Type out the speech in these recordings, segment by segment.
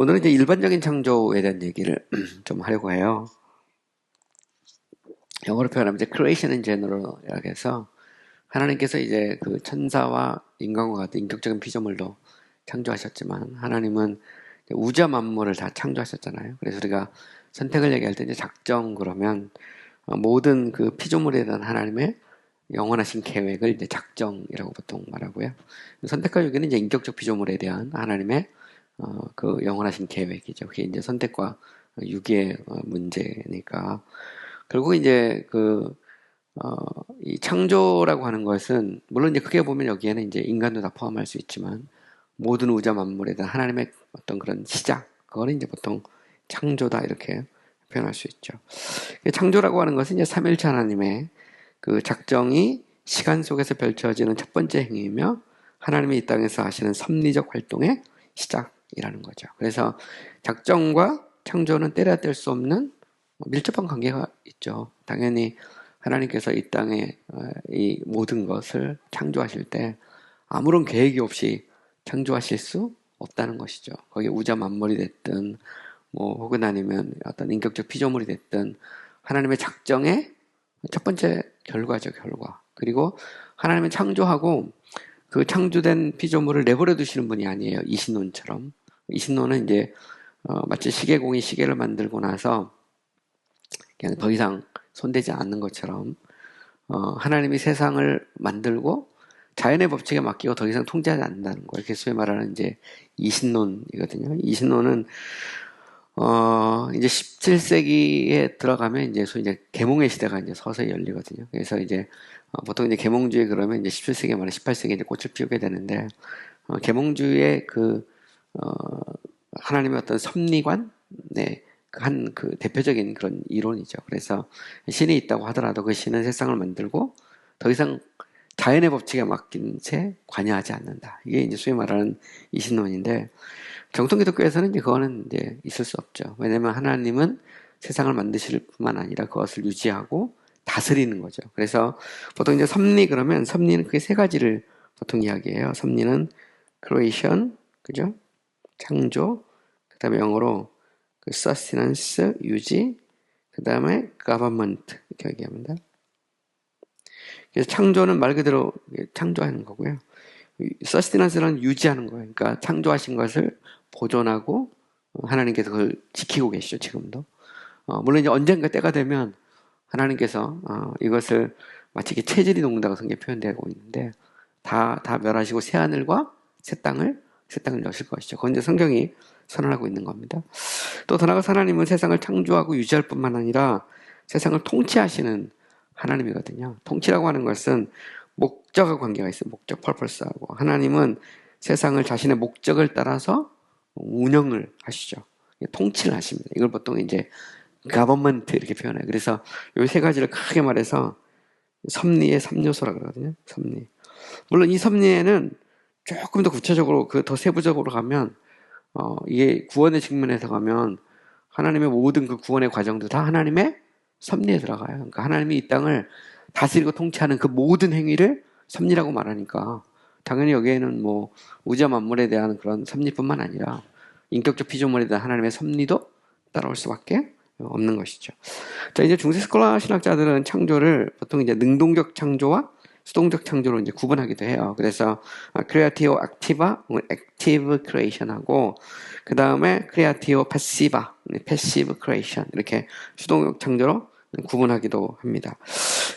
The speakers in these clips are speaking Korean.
오늘은 이제 일반적인 창조에 대한 얘기를 좀 하려고 해요. 영어로 표현하면 이제 creation in general이라고 해서 하나님께서 이제 그 천사와 인간과 같은 인격적인 피조물도 창조하셨지만 하나님은 우주와 만물을 다 창조하셨잖아요. 그래서 우리가 선택을 얘기할 때 이제 작정 그러면 모든 그 피조물에 대한 하나님의 영원하신 계획을 이제 작정이라고 보통 말하고요. 선택과 유기는 이제 인격적 피조물에 대한 하나님의 그 영원하신 계획이죠. 그게 이제 선택과 유기의 문제니까. 결국 이제 이 창조라고 하는 것은, 물론 이제 크게 보면 여기에는 이제 인간도 다 포함할 수 있지만, 모든 우주 만물에 대한 하나님의 어떤 그런 시작, 그거는 이제 보통 창조다, 이렇게 표현할 수 있죠. 창조라고 하는 것은 이제 삼일체 하나님의 그 작정이 시간 속에서 펼쳐지는 첫 번째 행위이며, 하나님이 이 땅에서 하시는 섭리적 활동의 시작이라는 거죠. 그래서 작정과 창조는 때려야 뗄 수 없는 밀접한 관계가 있죠. 당연히 하나님께서 이 땅에 이 모든 것을 창조하실 때 아무런 계획이 없이 창조하실 수 없다는 것이죠. 거기에 우주 만물이 됐든 혹은 아니면 어떤 인격적 피조물이 됐든 하나님의 작정의 첫 번째 결과죠, 결과. 그리고 하나님은 창조하고 그 창조된 피조물을 내버려 두시는 분이 아니에요. 이신론처럼. 이신론은 이제 마치 시계공이 시계를 만들고 나서 그냥 더 이상 손대지 않는 것처럼 하나님이 세상을 만들고 자연의 법칙에 맡기고 더 이상 통제하지 않는다는 거예요. 이게 소위 말하는 이제 이신론이거든요. 이신론은 이제 17세기에 들어가면 이제 소위 이제 계몽의 시대가 이제 서서히 열리거든요. 그래서 이제 보통 이제 계몽주의 그러면 이제 17세기 말에 18세기에 이제 꽃을 피우게 되는데 계몽주의의 하나님의 어떤 섭리관, 네, 그 대표적인 그런 이론이죠. 그래서 신이 있다고 하더라도 그 신은 세상을 만들고 더 이상 자연의 법칙에 맡긴 채 관여하지 않는다. 이게 이제 소위 말하는 이신론인데, 정통 기독교에서는 이제 그거는 이제 있을 수 없죠. 왜냐면 하나님은 세상을 만드실 뿐만 아니라 그것을 유지하고 다스리는 거죠. 그래서 보통 이제 섭리 그러면 섭리는 크게 세 가지를 보통 이야기해요. 섭리는 creation, 그죠? 창조, 그 다음에 영어로 sustenance, 유지, 그 다음에 government, 이렇게 얘기합니다. 그래서 창조는 말 그대로 창조하는 거고요. sustenance는 유지하는 거예요. 그러니까 창조하신 것을 보존하고 하나님께서 그걸 지키고 계시죠, 지금도. 물론 이제 언젠가 때가 되면 하나님께서 이것을 마치 이렇게 체질이 녹는다고 성경에 표현되고 있는데 다 멸하시고 새 하늘과 새 땅을 여실 것이죠. 그건 이제 성경이 선언하고 있는 겁니다. 또 더 나아가서 하나님은 세상을 창조하고 유지할 뿐만 아니라 세상을 통치하시는 하나님이거든요. 통치라고 하는 것은 목적과 관계가 있어요. 목적, purpose하고. 하나님은 세상을 자신의 목적을 따라서 운영을 하시죠. 통치를 하십니다. 이걸 보통 이제 government 이렇게 표현해요. 그래서 이 세 가지를 크게 말해서 섭리의 3요소라고 그러거든요. 섭리. 물론 이 섭리에는 조금 더 구체적으로 더 세부적으로 가면 이게 구원의 측면에서 가면 하나님의 모든 그 구원의 과정도 다 하나님의 섭리에 들어가요. 그러니까 하나님이 이 땅을 다스리고 통치하는 그 모든 행위를 섭리라고 말하니까 당연히 여기에는 우주 만물에 대한 그런 섭리뿐만 아니라 인격적 피조물에 대한 하나님의 섭리도 따라올 수밖에 없는 것이죠. 자, 이제 중세 스콜라 신학자들은 창조를 보통 이제 능동적 창조와 수동적 창조로 이제 구분하기도 해요. 그래서 creatio activa, active creation하고 그 다음에 creatio passiva, passive creation 이렇게 수동적 창조로 구분하기도 합니다.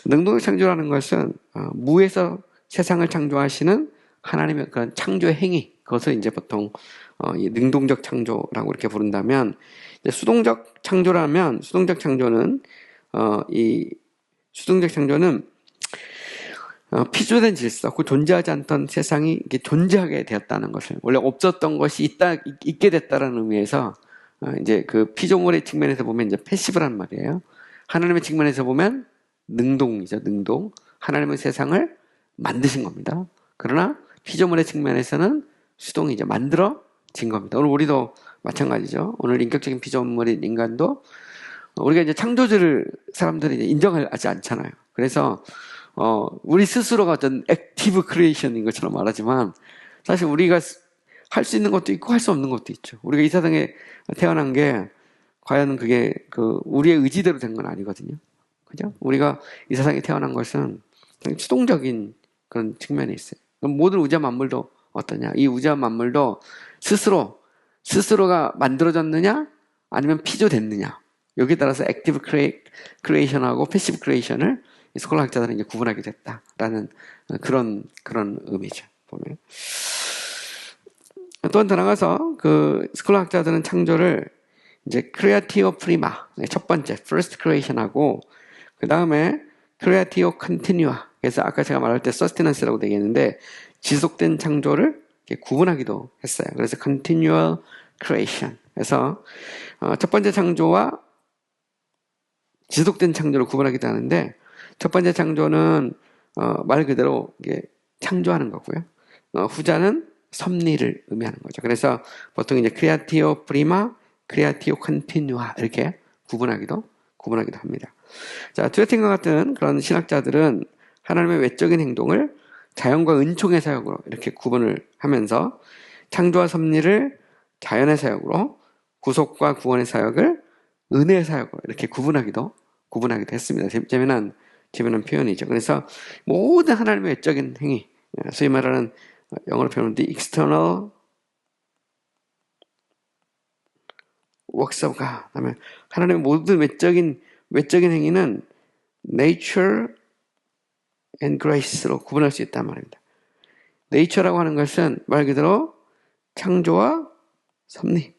능동적 창조라는 것은 무에서 세상을 창조하시는 하나님의 그런 창조의 행위, 그것을 이제 보통 능동적 창조라고 이렇게 부른다면, 이제 수동적 창조는 피조된 질서, 그 존재하지 않던 세상이 이게 존재하게 되었다는 것을, 원래 없었던 것이 있게 됐다는 의미에서 이제 그 피조물의 측면에서 보면 이제 패시브란 말이에요. 하나님의 측면에서 보면 능동이죠, 능동. 하나님은 세상을 만드신 겁니다. 그러나 피조물의 측면에서는 수동이죠, 만들어진 겁니다. 오늘 우리도 마찬가지죠. 오늘 인격적인 피조물인 인간도 우리가 이제 창조주를 사람들이 이제 인정하지 않잖아요. 그래서 우리 스스로가 어떤 액티브 크리에이션인 것처럼 말하지만 사실 우리가 할 수 있는 것도 있고 할 수 없는 것도 있죠. 우리가 이 세상에 태어난 게 과연 그게 우리의 의지대로 된 건 아니거든요. 그죠? 우리가 이 세상에 태어난 것은 수동적인 그런 측면이 있어요. 모든 우주와 만물도 어떠냐? 이 우주와 만물도 스스로가 만들어졌느냐? 아니면 피조됐느냐? 여기에 따라서 액티브 크리에이션하고 패시브 크리에이션을 스콜라 학자들은 이제 구분하게 됐다라는 그런 의미죠. 보면. 또 더 나가서 스콜라 학자들은 창조를 이제 크리에티오 프리마, 첫 번째, first creation하고, 그 다음에 크리에티오 컨티뉴아, 그래서 아까 제가 말할 때 서스티넌스라고 되겠는데, 지속된 창조를 구분하기도 했어요. 그래서 continual creation. 그래서, 첫 번째 창조와 지속된 창조를 구분하기도 하는데, 첫 번째 창조는, 말 그대로 창조하는 거고요. 후자는 섭리를 의미하는 거죠. 그래서 보통 이제 크리에티오 프리마, 크리에티오 컨티뉴아 이렇게 구분하기도 합니다. 자, 튜어팅과 같은 그런 신학자들은 하나님의 외적인 행동을 자연과 은총의 사역으로 이렇게 구분을 하면서 창조와 섭리를 자연의 사역으로, 구속과 구원의 사역을 은혜의 사역으로 이렇게 구분하기도 했습니다. 재미난 표현이죠. 그래서 모든 하나님의 외적인 행위, 소위 말하는 영어로 표현하면 the external works of God. 그다음에 하나님의 모든 외적인 행위는 nature and grace로 구분할 수 있단 말입니다. nature라고 하는 것은 말 그대로 창조와 섭리.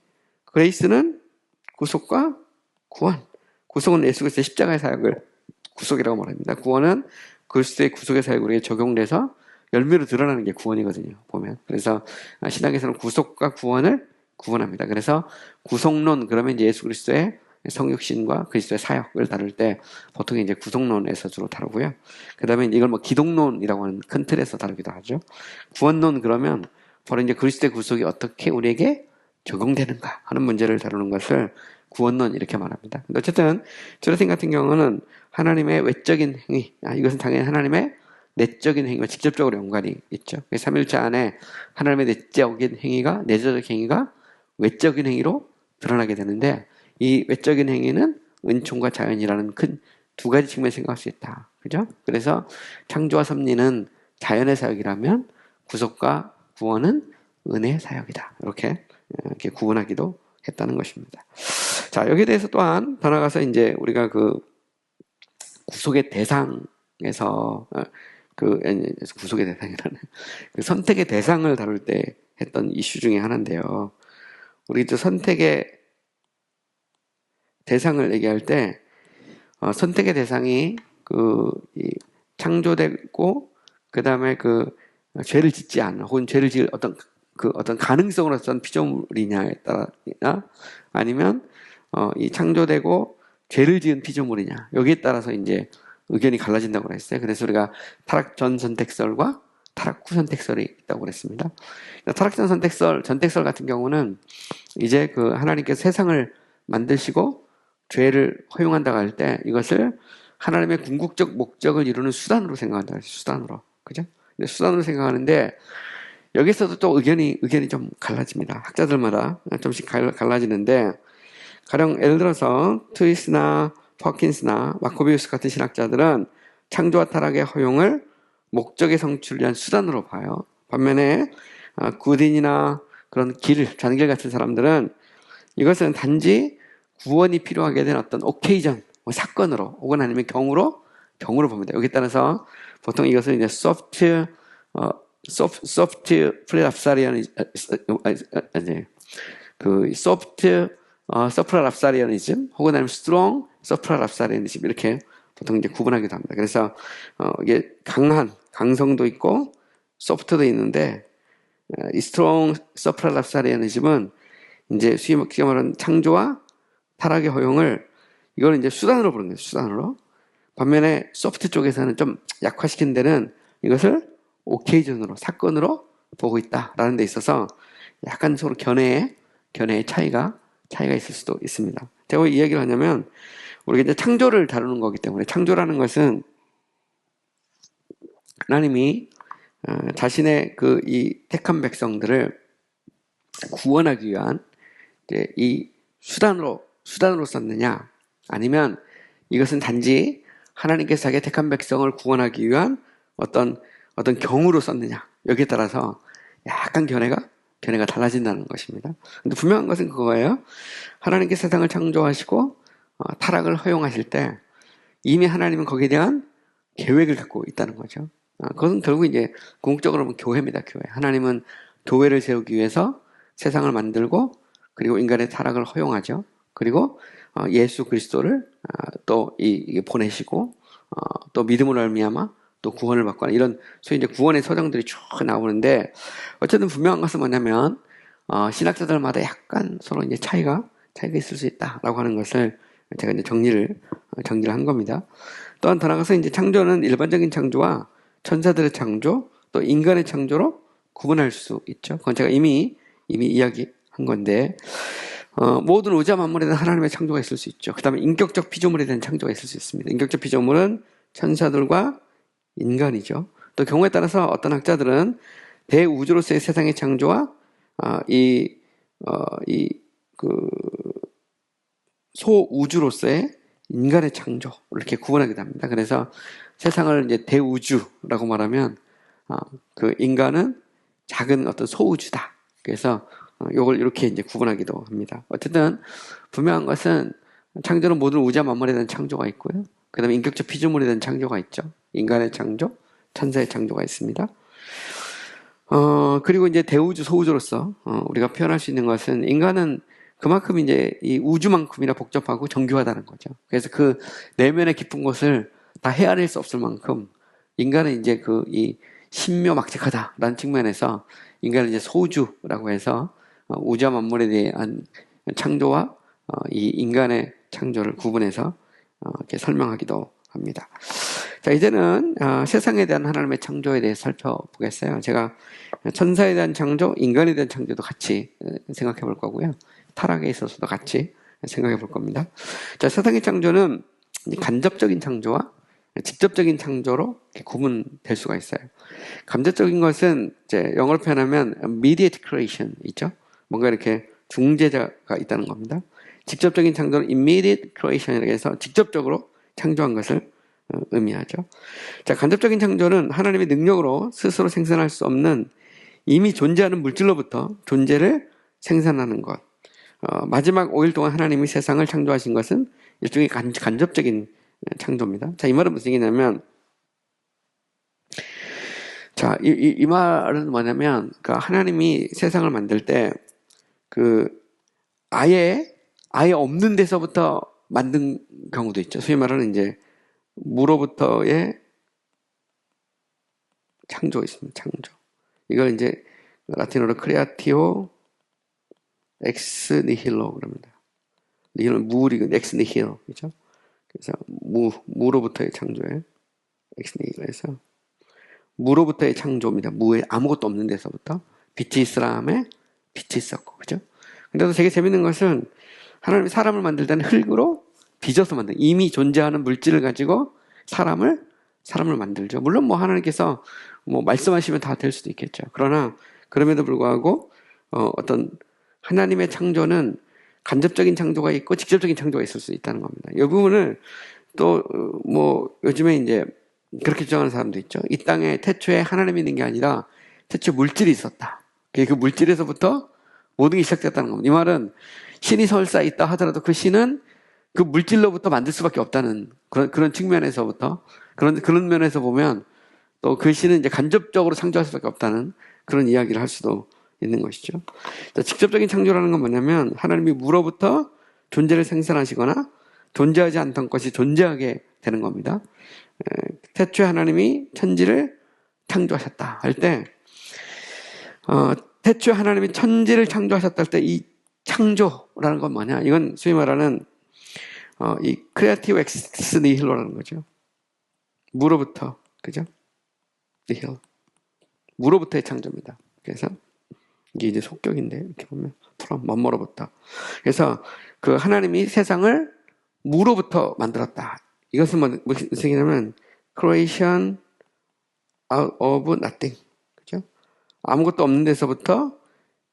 grace는 구속과 구원. 구속은 예수 그리스도의 십자가의 사역을 구속이라고 말합니다. 구원은 그리스도의 구속의 사역으로 적용돼서 열매로 드러나는 게 구원이거든요. 보면. 그래서 신학에서는 구속과 구원을 구분합니다. 그래서 구속론, 그러면 이제 예수 그리스도의 성육신과 그리스도의 사역을 다룰 때 보통 이제 구속론에서 주로 다루고요. 그 다음에 이걸 뭐 기독론이라고 하는 큰 틀에서 다루기도 하죠. 구원론, 그러면 바로 이제 그리스도의 구속이 어떻게 우리에게 적용되는가 하는 문제를 다루는 것을 구원론 이렇게 말합니다. 근데 어쨌든 저런 같은 경우는 하나님의 외적인 행위, 이것은 당연히 하나님의 내적인 행위와 직접적으로 연관이 있죠. 삼일체 안에 하나님의 내적인 행위가, 내적 행위가 외적인 행위로 드러나게 되는데, 이 외적인 행위는 은총과 자연이라는 큰 두 가지 측면을 생각할 수 있다. 그죠? 그래서 창조와 섭리는 자연의 사역이라면 구속과 구원은 은혜의 사역이다. 이렇게 구분하기도 했다는 것입니다. 자, 여기에 대해서 또한 더 나가서 이제 우리가 구속의 대상에서 구속의 대상이라는 선택의 대상을 다룰 때 했던 이슈 중에 하나인데요. 우리 또 선택의 대상을 얘기할 때 선택의 대상이 창조되고 그 다음에 죄를 짓지 않는, 혹은 죄를 지을 어떤 가능성으로서 피조물이냐에 따라, 아니면 이 창조되고 죄를 지은 피조물이냐, 여기에 따라서 이제 의견이 갈라진다고 했어요. 그래서 우리가 타락 전 선택설과 타락 후 선택설이 있다고 그랬습니다. 타락 전 전택설 같은 경우는 이제 하나님께서 세상을 만드시고 죄를 허용한다고 할 때 이것을 하나님의 궁극적 목적을 이루는 수단으로 생각한다. 수단으로. 그죠? 수단으로 생각하는데 여기서도 또 의견이 좀 갈라집니다. 학자들마다 좀씩 갈라지는데, 가령 예를 들어서 트위스나 퍼킨스나 마코비우스 같은 신학자들은 창조와 타락의 허용을 목적의 성취를 위한 수단으로 봐요. 반면에 구딘이나 그런 잔길 같은 사람들은 이것은 단지 구원이 필요하게 된 어떤 오케이전, 사건으로, 혹은 아니면 경우로 봅니다. 여기에 따라서 보통 이것을 이제 소프트 프레랍사리아니즘, 소프트 서프라랍사리아니즘, 혹은 아니면 스트롱 서프라랍사리아니즘, 이렇게 보통 이제 구분하기도 합니다. 그래서 이게 강성도 있고 소프트도 있는데, 이 스트롱 서프라랍사리아니즘은 이제 쉽게 말하는 창조와 타락의 허용을 이걸 이제 수단으로 보는 거예요. 수단으로. 반면에 소프트 쪽에서는 좀 약화시킨 데는 이것을 오케이전으로, 사건으로 보고 있다라는 데 있어서 약간 서로 견해의 차이가 있을 수도 있습니다. 제가 왜 이 얘기를 하냐면, 우리가 이제 창조를 다루는 거기 때문에, 창조라는 것은 하나님이 자신의 이 택한 백성들을 구원하기 위한 이제 이 수단으로 썼느냐, 아니면 이것은 단지 하나님께서 자기의 택한 백성을 구원하기 위한 어떤 경우로 썼느냐, 여기에 따라서 약간 견해가 달라진다는 것입니다. 근데 분명한 것은 그거예요. 하나님께서 세상을 창조하시고 타락을 허용하실 때 이미 하나님은 거기에 대한 계획을 갖고 있다는 거죠. 그것은 결국 이제 궁극적으로 보면 교회입니다. 교회. 하나님은 교회를 세우기 위해서 세상을 만들고 그리고 인간의 타락을 허용하죠. 그리고 예수 그리스도를 또 보내시고 또 믿음으로 말미암아 또 구원을 받고 하는 이런 소위 이제 구원의 서정들이 쭉 나오는데, 어쨌든 분명한 것은 뭐냐면 신학자들마다 약간 서로 이제 차이가 있을 수 있다라고 하는 것을 제가 이제 정리를 한 겁니다. 또한 더 나아가서 이제 창조는 일반적인 창조와 천사들의 창조, 또 인간의 창조로 구분할 수 있죠. 그건 제가 이미 이야기한 건데, 모든 우주와 만물에 대한 하나님의 창조가 있을 수 있죠. 그 다음에 인격적 피조물에 대한 창조가 있을 수 있습니다. 인격적 피조물은 천사들과 인간이죠. 또 경우에 따라서 어떤 학자들은 대우주로서의 세상의 창조와 소우주로서의 인간의 창조, 이렇게 구분하기도 합니다. 그래서 세상을 이제 대우주라고 말하면 그 인간은 작은 어떤 소우주다. 그래서 요걸 이렇게 이제 구분하기도 합니다. 어쨌든 분명한 것은 창조는 모든 우주와 만물에 대한 창조가 있고요. 그 다음에 인격적 피조물에 대한 창조가 있죠. 인간의 창조, 천사의 창조가 있습니다. 그리고 이제 대우주, 소우주로서 우리가 표현할 수 있는 것은 인간은 그만큼 이제 이 우주만큼이나 복잡하고 정교하다는 거죠. 그래서 그 내면의 깊은 곳을 다 헤아릴 수 없을 만큼 인간은 이제 이 신묘막측하다라는 측면에서 인간은 이제 소우주라고 해서 우주와 만물에 대한 창조와 이 인간의 창조를 구분해서 이렇게 설명하기도 합니다. 자, 이제는 세상에 대한 하나님의 창조에 대해 살펴보겠어요. 제가 천사에 대한 창조, 인간에 대한 창조도 같이 생각해 볼 거고요. 타락에 있어서도 같이 생각해 볼 겁니다. 자, 세상의 창조는 간접적인 창조와 직접적인 창조로 구분될 수가 있어요. 간접적인 것은 이제 영어로 표현하면 mediate creation 있죠. 뭔가 이렇게 중재자가 있다는 겁니다. 직접적인 창조는 immediate creation이라고 해서 직접적으로 창조한 것을 의미하죠. 자, 간접적인 창조는 하나님의 능력으로 스스로 생산할 수 없는 이미 존재하는 물질로부터 존재를 생산하는 것. 마지막 5일 동안 하나님이 세상을 창조하신 것은 일종의 간접적인 창조입니다. 자, 이 말은 무슨 얘기냐면, 자, 이 말은 뭐냐면, 그러니까 하나님이 세상을 만들 때, 아예 없는 데서부터 만든 경우도 있죠. 소위 말하는 이제, 무로부터의 창조 있습니다. 창조. 이걸 이제, 라틴어로 크레아티오 엑스 니힐로 그럽니다. 니힐은 무리고 엑스 니힐, 그죠? 그래서 무로부터의 창조에 엑스 니힐에서 무로부터의 창조입니다. 무에 아무것도 없는 데서부터 빛이 있으라함에 빛이 있었고, 그죠? 근데도 되게 재밌는 것은 하나님이 사람을 만들 때는 흙으로 빚어서 만든, 이미 존재하는 물질을 가지고 사람을 만들죠. 물론 뭐 하나님께서 뭐 말씀하시면 다 될 수도 있겠죠. 그러나 그럼에도 불구하고 어떤 하나님의 창조는 간접적인 창조가 있고 직접적인 창조가 있을 수 있다는 겁니다. 이 부분을 또 뭐 요즘에 이제 그렇게 주장하는 사람도 있죠. 이 땅에 태초에 하나님이 있는 게 아니라 태초에 물질이 있었다. 그 물질에서부터 모든 게 시작됐다는 겁니다. 이 말은 신이 설사 있다 하더라도 그 신은 그 물질로부터 만들 수밖에 없다는 그런 측면에서부터 그런 면에서 보면 또 그 신은 이제 간접적으로 창조할 수밖에 없다는 그런 이야기를 할 수도 있는 것이죠. 자, 직접적인 창조라는 건 뭐냐면 하나님이 무로부터 존재를 생산하시거나 존재하지 않던 것이 존재하게 되는 겁니다. 태초에 하나님이 천지를 창조하셨다 할 때, 태초에 하나님이 천지를 창조하셨다 할 때 이 창조라는 건 뭐냐? 이건 소위 말하는 이 크리에이티브 엑스 니힐로라는 거죠. 무로부터, 그죠? 니힐. 무로부터의 창조입니다. 그래서 이게 이제 속격인데 이렇게 보면 from 뭐뭐로부터. 그래서 그 하나님이 세상을 무로부터 만들었다. 이것은 무슨 얘기냐면 creation out of nothing. 그죠? 아무것도 없는 데서부터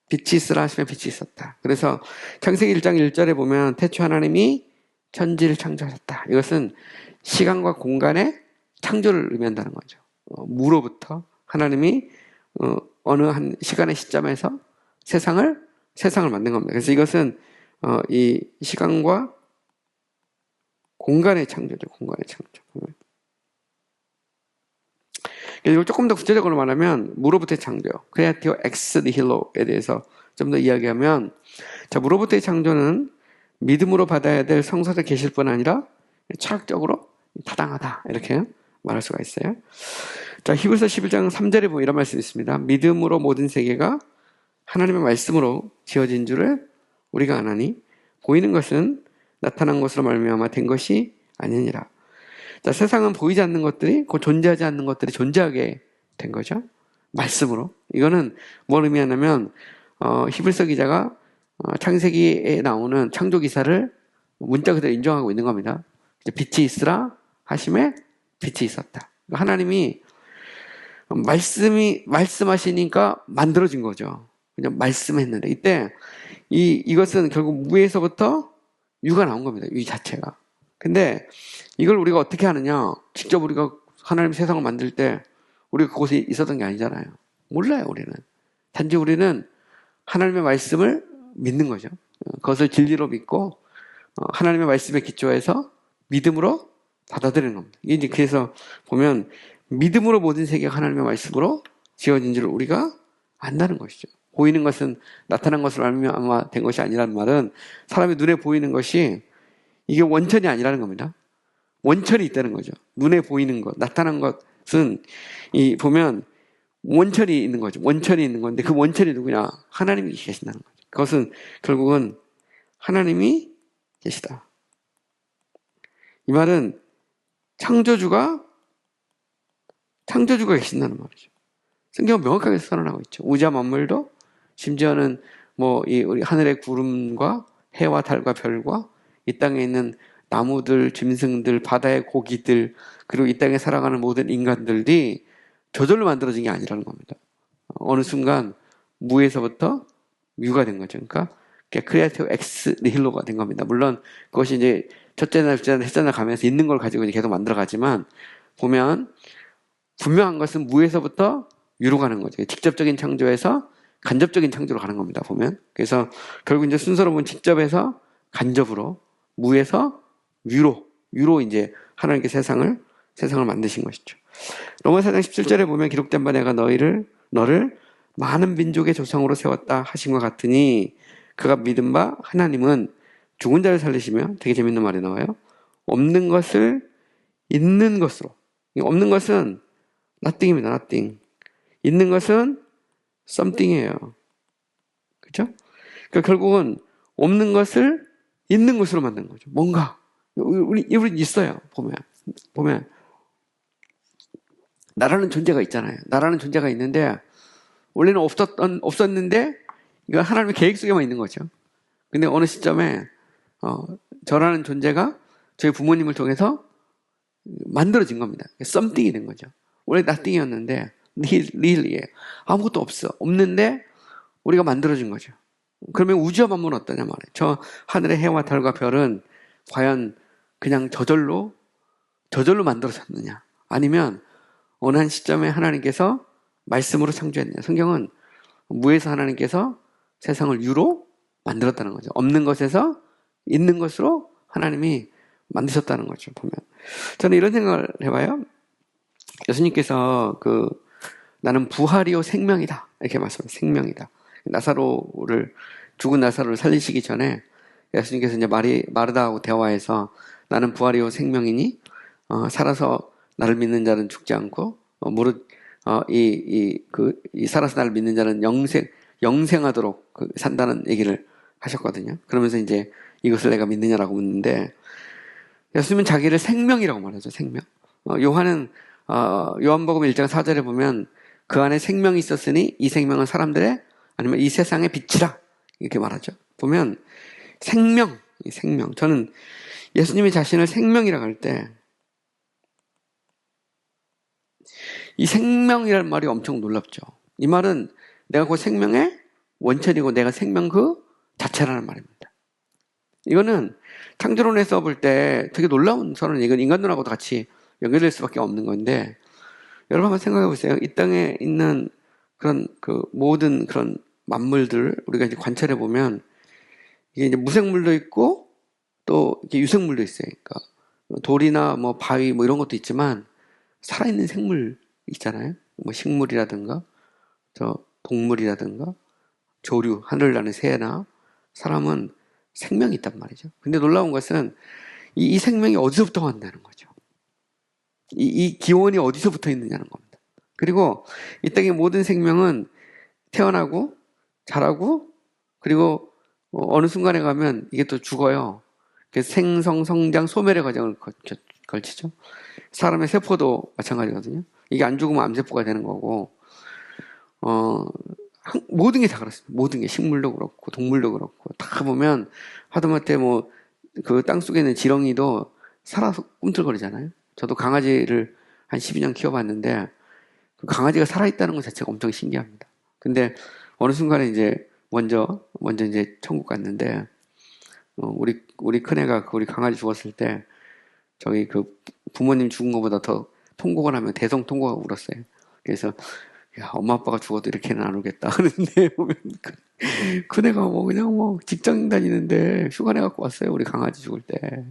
빛이 있으라 하시면 빛이 있었다. 그래서 창세기 1장 1절에 보면 태초 하나님이 천지를 창조하셨다. 이것은 시간과 공간의 창조를 의미한다는 거죠. 무로부터 하나님이 어느 한 시간의 시점에서 세상을 만든 겁니다. 그래서 이것은 이 시간과 공간의 창조죠. 공간의 창조. 이걸 조금 더 구체적으로 말하면 무로부터의 창조, 크레아티오 엑스 니힐로에 대해서 좀 더 이야기하면, 자, 무로부터의 창조는 믿음으로 받아야 될 성서적 계시뿐 아니라 철학적으로 타당하다, 이렇게 말할 수가 있어요. 자, 히브리서 11장 3절에 보면 이런 말씀이 있습니다. 믿음으로 모든 세계가 하나님의 말씀으로 지어진 줄을 우리가 아나니 보이는 것은 나타난 것으로 말미암아 된 것이 아니니라. 자, 세상은 보이지 않는 것들이, 곧 존재하지 않는 것들이 존재하게 된 거죠. 말씀으로. 이거는 뭘 의미하냐면, 히브리서 기자가 창세기에 나오는 창조 기사를 문자 그대로 인정하고 있는 겁니다. 이제 빛이 있으라 하심에 빛이 있었다. 하나님이 말씀하시니까 만들어진 거죠. 그냥 말씀했는데, 이때 이것은 결국 무에서부터 유가 나온 겁니다. 유 자체가. 근데 이걸 우리가 어떻게 하느냐? 직접 우리가 하나님 세상을 만들 때 우리가 그곳에 있었던 게 아니잖아요. 몰라요, 우리는. 단지 우리는 하나님의 말씀을 믿는 거죠. 그것을 진리로 믿고 하나님의 말씀에 기초해서 믿음으로 받아들이는 겁니다. 이제 그래서 보면 믿음으로 모든 세계가 하나님의 말씀으로 지어진 줄 우리가 안다는 것이죠. 보이는 것은 나타난 것을 알면 아마 된 것이 아니라는 말은 사람의 눈에 보이는 것이 이게 원천이 아니라는 겁니다. 원천이 있다는 거죠. 눈에 보이는 것, 나타난 것은 보면 원천이 있는 거죠. 원천이 있는 건데 그 원천이 누구냐? 하나님이 계신다는 거죠. 그것은 결국은 하나님이 계시다. 이 말은 창조주가 계신다는 말이죠. 성경은 명확하게 선언하고 있죠. 우주와 만물도 심지어는 우리 하늘의 구름과 해와 달과 별과 이 땅에 있는 나무들, 짐승들, 바다의 고기들, 그리고 이 땅에 살아가는 모든 인간들이 저절로 만들어진 게 아니라는 겁니다. 어느 순간 무에서부터 유가 된 거죠. 그러니까 크리에이티브 엑스 니힐로가 된 겁니다. 물론 그것이 이제 첫째 날, 둘째 날, 셋째 날 가면서 있는 걸 가지고 이제 계속 만들어가지만 보면 분명한 것은 무에서부터 유로 가는 거죠. 직접적인 창조에서 간접적인 창조로 가는 겁니다. 보면. 그래서 결국 이제 순서로 보면 직접에서 간접으로, 무에서 유로 이제 하나님께 세상을 만드신 것이죠. 로마서 4장 17절에 보면 기록된 바 내가 너를 많은 민족의 조상으로 세웠다 하신 것 같으니 그가 믿은 바 하나님은 죽은 자를 살리시며, 되게 재밌는 말이 나와요. 없는 것을 있는 것으로. 없는 것은 nothing입니다. nothing. 있는 것은 something이에요. 그렇죠? 그러니까 결국은 없는 것을 있는 것으로 만든 거죠. 뭔가 우리 있어요. 보면 나라는 존재가 있잖아요. 나라는 존재가 있는데 원래는 없었는데 이건 하나님의 계획 속에만 있는 거죠. 근데 어느 시점에 저라는 존재가 저희 부모님을 통해서 만들어진 겁니다. something이 된 거죠. 원래 nothing이었는데 really에 아무것도 없는데 우리가 만들어진 거죠. 그러면 우주와 만물은 어떠냐 말이에요. 저 하늘의 해와 달과 별은 과연 그냥 저절로 만들어졌느냐, 아니면 어느 한 시점에 하나님께서 말씀으로 창조했느냐. 성경은 무에서 하나님께서 세상을 유로 만들었다는 거죠. 없는 것에서 있는 것으로 하나님이 만드셨다는 거죠. 보면 저는 이런 생각을 해봐요. 예수님께서 나는 부활이요 생명이다 이렇게 말씀하세요. 생명이다. 죽은 나사로를 살리시기 전에 예수님께서 이제 마르다하고 대화해서 나는 부활이요 생명이니 살아서 나를 믿는 자는 죽지 않고 무릇 살아서 나를 믿는 자는 영생하도록 산다는 얘기를 하셨거든요. 그러면서 이제 이것을 내가 믿느냐라고 묻는데 예수님은 자기를 생명이라고 말하죠. 생명. 요한복음 1장 4절에 보면 그 안에 생명이 있었으니 이 생명은 사람들의 아니면 이 세상의 빛이라 이렇게 말하죠. 보면 생명. 저는 예수님이 자신을 생명이라고 할 때 이 생명이라는 말이 엄청 놀랍죠. 이 말은 내가 그 생명의 원천이고 내가 생명 그 자체라는 말입니다. 이거는 창조론에서 볼 때 되게 놀라운 선언이 이건 인간론하고도 같이 연결될 수밖에 없는 건데 여러분 한번 생각해 보세요. 이 땅에 있는 그런 그 모든 그런 만물들 우리가 이제 관찰해 보면 이게 이제 무생물도 있고 또 이렇게 유생물도 있어요. 그러니까 돌이나 뭐 바위 뭐 이런 것도 있지만 살아있는 생물 있잖아요. 뭐 식물이라든가 저 동물이라든가 조류, 하늘 나는 새나 사람은 생명이 있단 말이죠. 근데 놀라운 것은 이 생명이 어디서부터 왔다는 거죠. 이 기원이 어디서 붙어 있느냐는 겁니다. 그리고 이 땅의 모든 생명은 태어나고 자라고 그리고 어느 순간에 가면 이게 또 죽어요. 생성, 성장, 소멸의 과정을 걸치죠. 사람의 세포도 마찬가지거든요. 이게 안 죽으면 암세포가 되는 거고 모든 게 다 그렇습니다. 모든 게 식물도 그렇고 동물도 그렇고 다 보면 하다못해 뭐 그 땅속에 있는 지렁이도 살아서 꿈틀거리잖아요. 저도 강아지를 한 12년 키워봤는데 그 강아지가 살아있다는 것 자체가 엄청 신기합니다. 근데 어느 순간에 이제 먼저 이제 천국 갔는데 우리 큰애가 우리 강아지 죽었을 때 저기 그 부모님 죽은 것보다 더 통곡을 하면 대성통곡을 울었어요. 그래서 야, 엄마 아빠가 죽어도 이렇게는 안 울겠다 하는데 보면 큰애가 뭐 그냥 뭐 직장 다니는데 휴가 내갖고 왔어요. 우리 강아지 죽을 때.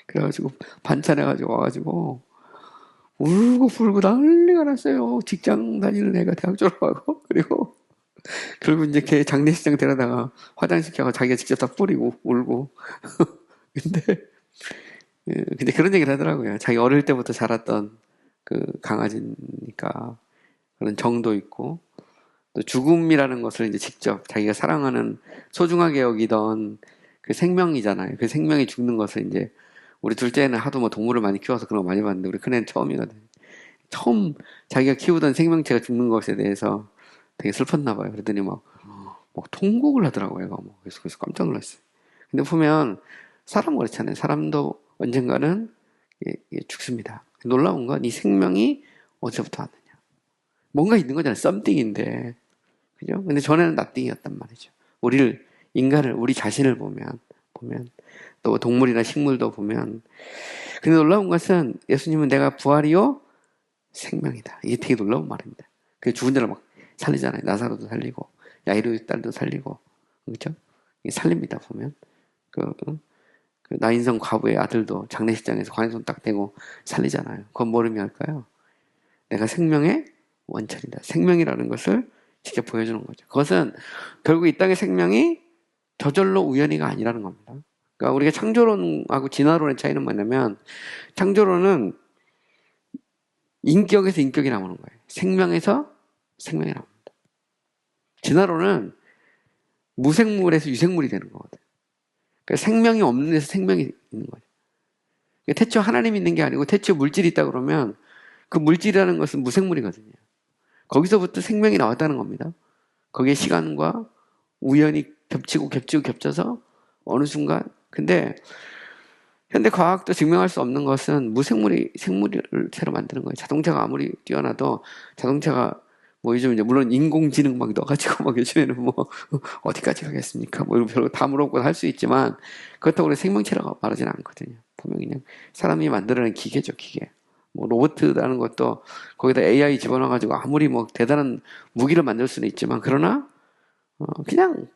그래가지고 반찬해가지고 와가지고 울고 불고 난리가 났어요. 직장 다니는 애가 대학 졸업하고 그리고 결국 이제 걔 장례식장 데려다가 화장시켜서 자기가 직접 다 뿌리고 울고 근데 그런 얘기를 하더라고요. 자기 어릴 때부터 자랐던 그 강아지니까 그런 정도 있고 또 죽음이라는 것을 이제 직접 자기가 사랑하는 소중하게 여기던 그 생명이잖아요. 그 생명이 죽는 것을 이제 우리 둘째는 하도 뭐 동물을 많이 키워서 그런 거 많이 봤는데 우리 큰애는 처음이거든요. 처음 자기가 키우던 생명체가 죽는 것에 대해서 되게 슬펐나 봐요. 그랬더니 막 통곡을 하더라고요. 얘가 그래서 깜짝 놀랐어요. 근데 보면 사람 그렇잖아요. 사람도 언젠가는 죽습니다. 놀라운 건 이 생명이 어디서부터 왔느냐. 뭔가 있는 거잖아요. 썸띵인데. 그죠? 근데 전에는 nothing이었단 말이죠. 인간을, 우리 자신을 보면, 또 동물이나 식물도 보면. 근데 놀라운 것은 예수님은 내가 부활이요? 생명이다. 이게 되게 놀라운 말입니다. 그 죽은 자를 막 살리잖아요. 나사로도 살리고, 야이로의 딸도 살리고. 그죠? 이게 살립니다, 보면. 그 나인성 과부의 아들도 장례식장에서 관에손 딱 대고 살리잖아요. 그건 뭘 의미할까요? 내가 생명의 원천이다. 생명이라는 것을 직접 보여주는 거죠. 그것은 결국 이 땅의 생명이 저절로 우연히가 아니라는 겁니다. 그러니까 우리가 창조론하고 진화론의 차이는 뭐냐면 창조론은 인격에서 인격이 나오는 거예요. 생명에서 생명이 나옵니다. 진화론은 무생물에서 유생물이 되는 거거든요. 그러니까 생명이 없는 데서 생명이 있는 거죠. 그러니까 태초 하나님이 있는 게 아니고 태초 물질이 있다 그러면 그 물질이라는 것은 무생물이거든요. 거기서부터 생명이 나왔다는 겁니다. 거기에 시간과 우연이 겹쳐서 어느 순간 근데 현대 과학도 증명할 수 없는 것은 무생물이 생물을 새로 만드는 거예요. 자동차가 아무리 뛰어나도 자동차가 뭐 요즘 이제 물론 인공지능 막 넣어가지고 막 요즘에는 뭐 어디까지 가겠습니까? 뭐 별로 다 물어보고 할 수 있지만 그렇다고 우리 생명체라고 말하지는 않거든요. 보면 그냥 사람이 만들어낸 기계죠, 기계. 뭐 로봇이라는 것도 거기다 AI 집어넣어가지고 아무리 뭐 대단한 무기를 만들 수는 있지만 그러나 그냥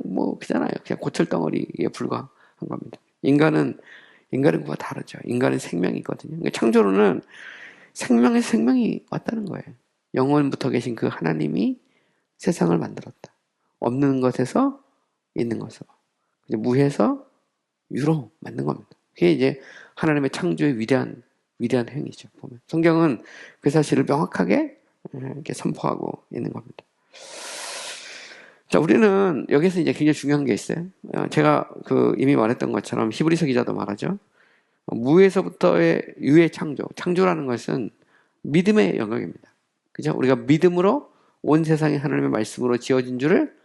뭐 그잖아요. 그냥 고철덩어리에 불과한 겁니다. 인간은 그와 다르죠. 인간은 생명이 있거든요. 그러니까 창조론은 생명에서 생명이 왔다는 거예요. 영원부터 계신 그 하나님이 세상을 만들었다. 없는 것에서 있는 것으로. 무에서 유로 만든 겁니다. 그게 이제 하나님의 창조의 위대한 행위죠. 보면 성경은 그 사실을 명확하게 이렇게 선포하고 있는 겁니다. 자, 우리는 여기서 이제 굉장히 중요한 게 있어요. 제가 이미 말했던 것처럼 히브리서 기자도 말하죠. 무에서부터의 유의 창조라는 것은 믿음의 영역입니다. 그죠? 우리가 믿음으로 온 세상이 하나님의 말씀으로 지어진 줄을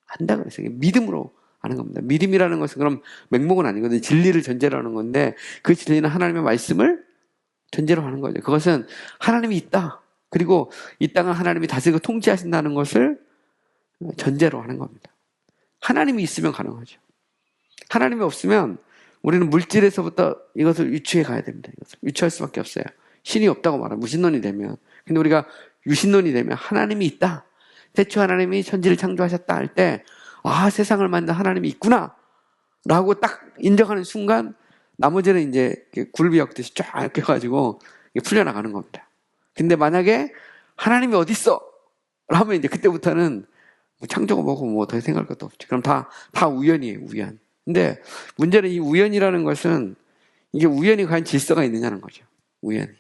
안다 그랬어요. 믿음으로 아는 겁니다. 믿음이라는 것은 그럼 맹목은 아니거든요. 진리를 전제로 하는 건데 그 진리는 하나님의 말씀을 전제로 하는 거죠. 그것은 하나님이 있다. 그리고 이 땅을 하나님이 다스리고 통치하신다는 것을 전제로 하는 겁니다. 하나님이 있으면 가능하죠. 하나님이 없으면 우리는 물질에서부터 이것을 유추해 가야 됩니다. 이것을 유추할 수밖에 없어요. 신이 없다고 말하면 무신론이 되면. 근데 우리가 유신론이 되면 하나님이 있다. 태초 하나님이 천지를 창조하셨다 할 때, 아, 세상을 만든 하나님이 있구나. 라고 딱 인정하는 순간, 나머지는 이제 굴비 엮듯이 쫙 껴가지고 풀려나가는 겁니다. 근데 만약에 하나님이 어딨어? 라면 이제 그때부터는 창조가 뭐고 뭐 더 생각할 것도 없죠. 그럼 다 우연이에요, 우연. 근데 문제는 이 우연이라는 것은 이게 우연이 과연 질서가 있느냐는 거죠. 우연이.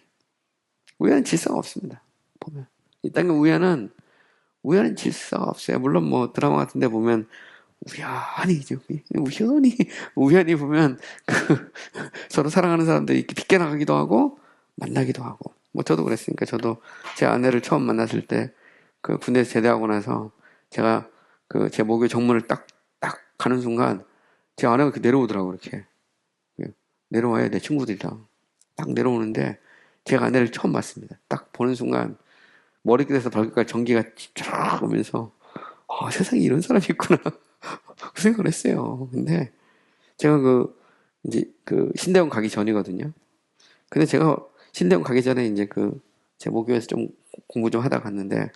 우연은 질서가 없습니다. 보면. 이 땅의 우연은 질서가 없어요. 물론 뭐 드라마 같은 데 보면 우연히 보면 서로 사랑하는 사람들이 이렇게 빗겨나가기도 하고 만나기도 하고. 뭐 저도 그랬으니까 저도 제 아내를 처음 만났을 때 그 군대에서 제대하고 나서 제가 제 목요일 정문을 딱 가는 순간 제 아내가 이렇게 내려오더라고, 이렇게. 내려와요, 내 친구들이랑. 딱 내려오는데 제가 아내를 처음 봤습니다. 딱 보는 순간 머리끝에서 발끝까지 전기가 쫙 오면서 세상에 이런 사람이 있구나. 그 생각을 했어요. 근데 제가 이제 신대원 가기 전이거든요. 근데 제가 신대원 가기 전에 이제 제 모교에서 좀 공부 좀 하다 갔는데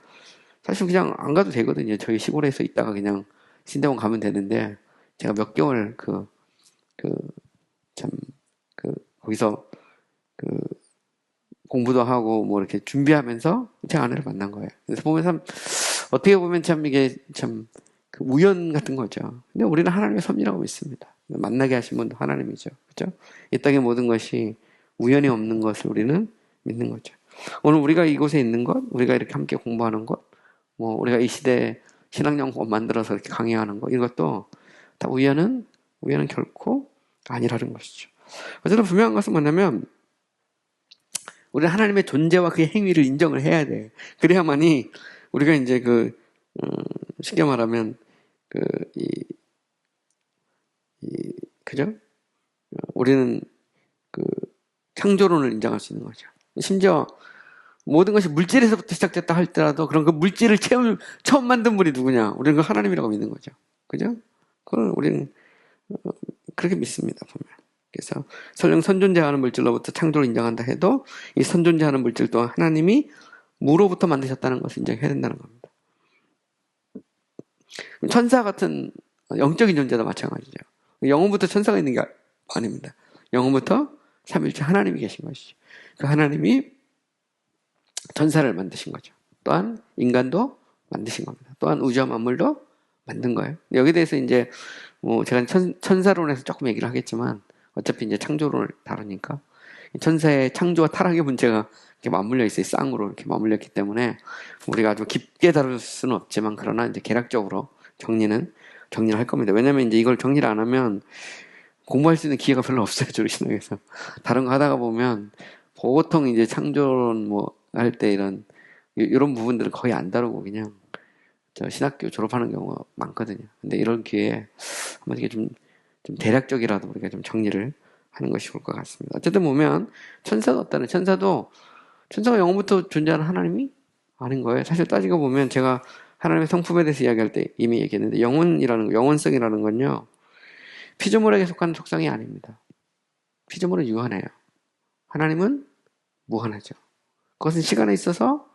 사실 그냥 안 가도 되거든요. 저희 시골에서 있다가 그냥 신대원 가면 되는데 제가 몇 개월 거기서 공부도 하고 뭐 이렇게 준비하면서 제 아내를 만난 거예요. 그래서 보면 참 어떻게 보면 참 이게 참 우연 같은 거죠. 근데 우리는 하나님의 섭리라고 믿습니다. 만나게 하신 분도 하나님이죠. 그렇죠? 이 땅의 모든 것이 우연이 없는 것을 우리는 믿는 거죠. 오늘 우리가 이곳에 있는 것, 우리가 이렇게 함께 공부하는 것, 뭐 우리가 이 시대에 신학연구원 만들어서 이렇게 강의하는 것, 이것도 다 우연은 결코 아니라는 것이죠. 어쨌든 분명한 것은 뭐냐면 우리는 하나님의 존재와 그의 행위를 인정을 해야 돼. 그래야만이 우리가 이제 쉽게 말하면 그죠? 우리는 창조론을 인정할 수 있는 거죠. 심지어 모든 것이 물질에서부터 시작됐다 할지라도 그런 그 물질을 처음 만든 분이 누구냐? 우리는 그 하나님이라고 믿는 거죠. 그죠? 그걸 우리는 그렇게 믿습니다. 보면. 그래서 설령 선존재하는 물질로부터 창조를 인정한다 해도 이 선존재하는 물질 또한 하나님이 무로부터 만드셨다는 것을 인정해야 된다는 겁니다. 천사 같은 영적인 존재도 마찬가지죠. 영혼부터 천사가 있는 게 아닙니다. 영혼부터 삼위일체 하나님이 계신 것이죠. 그 하나님이 천사를 만드신 거죠. 또한 인간도 만드신 겁니다. 또한 우주와 만물도 만든 거예요. 여기에 대해서 이제 뭐 제가 천사론에서 조금 얘기를 하겠지만 어차피 이제 창조론을 다루니까 천사의 창조와 타락의 문제가 이렇게 맞물려 있어요. 쌍으로 이렇게 맞물렸기 때문에 우리가 아주 깊게 다룰 수는 없지만 그러나 이제 개략적으로 정리를 할 겁니다. 왜냐하면 이제 이걸 정리를 안 하면 공부할 수 있는 기회가 별로 없어요. 저희 신학에서. 다른 거 하다가 보면 보통 이제 창조론 뭐 할 때 이런 부분들은 거의 안 다루고 그냥 저 신학교 졸업하는 경우가 많거든요. 근데 이런 기회에 한번 이게 좀 대략적이라도 우리가 좀 정리를 하는 것이 좋을 것 같습니다. 어쨌든 보면 천사가 없다는 천사가 영원부터 존재하는 하나님이 아닌 거예요. 사실 따지고 보면 제가 하나님의 성품에 대해서 이야기할 때 이미 얘기했는데 영원성이라는 건요. 피조물에게 속하는 속성이 아닙니다. 피조물은 유한해요. 하나님은 무한하죠. 그것은 시간에 있어서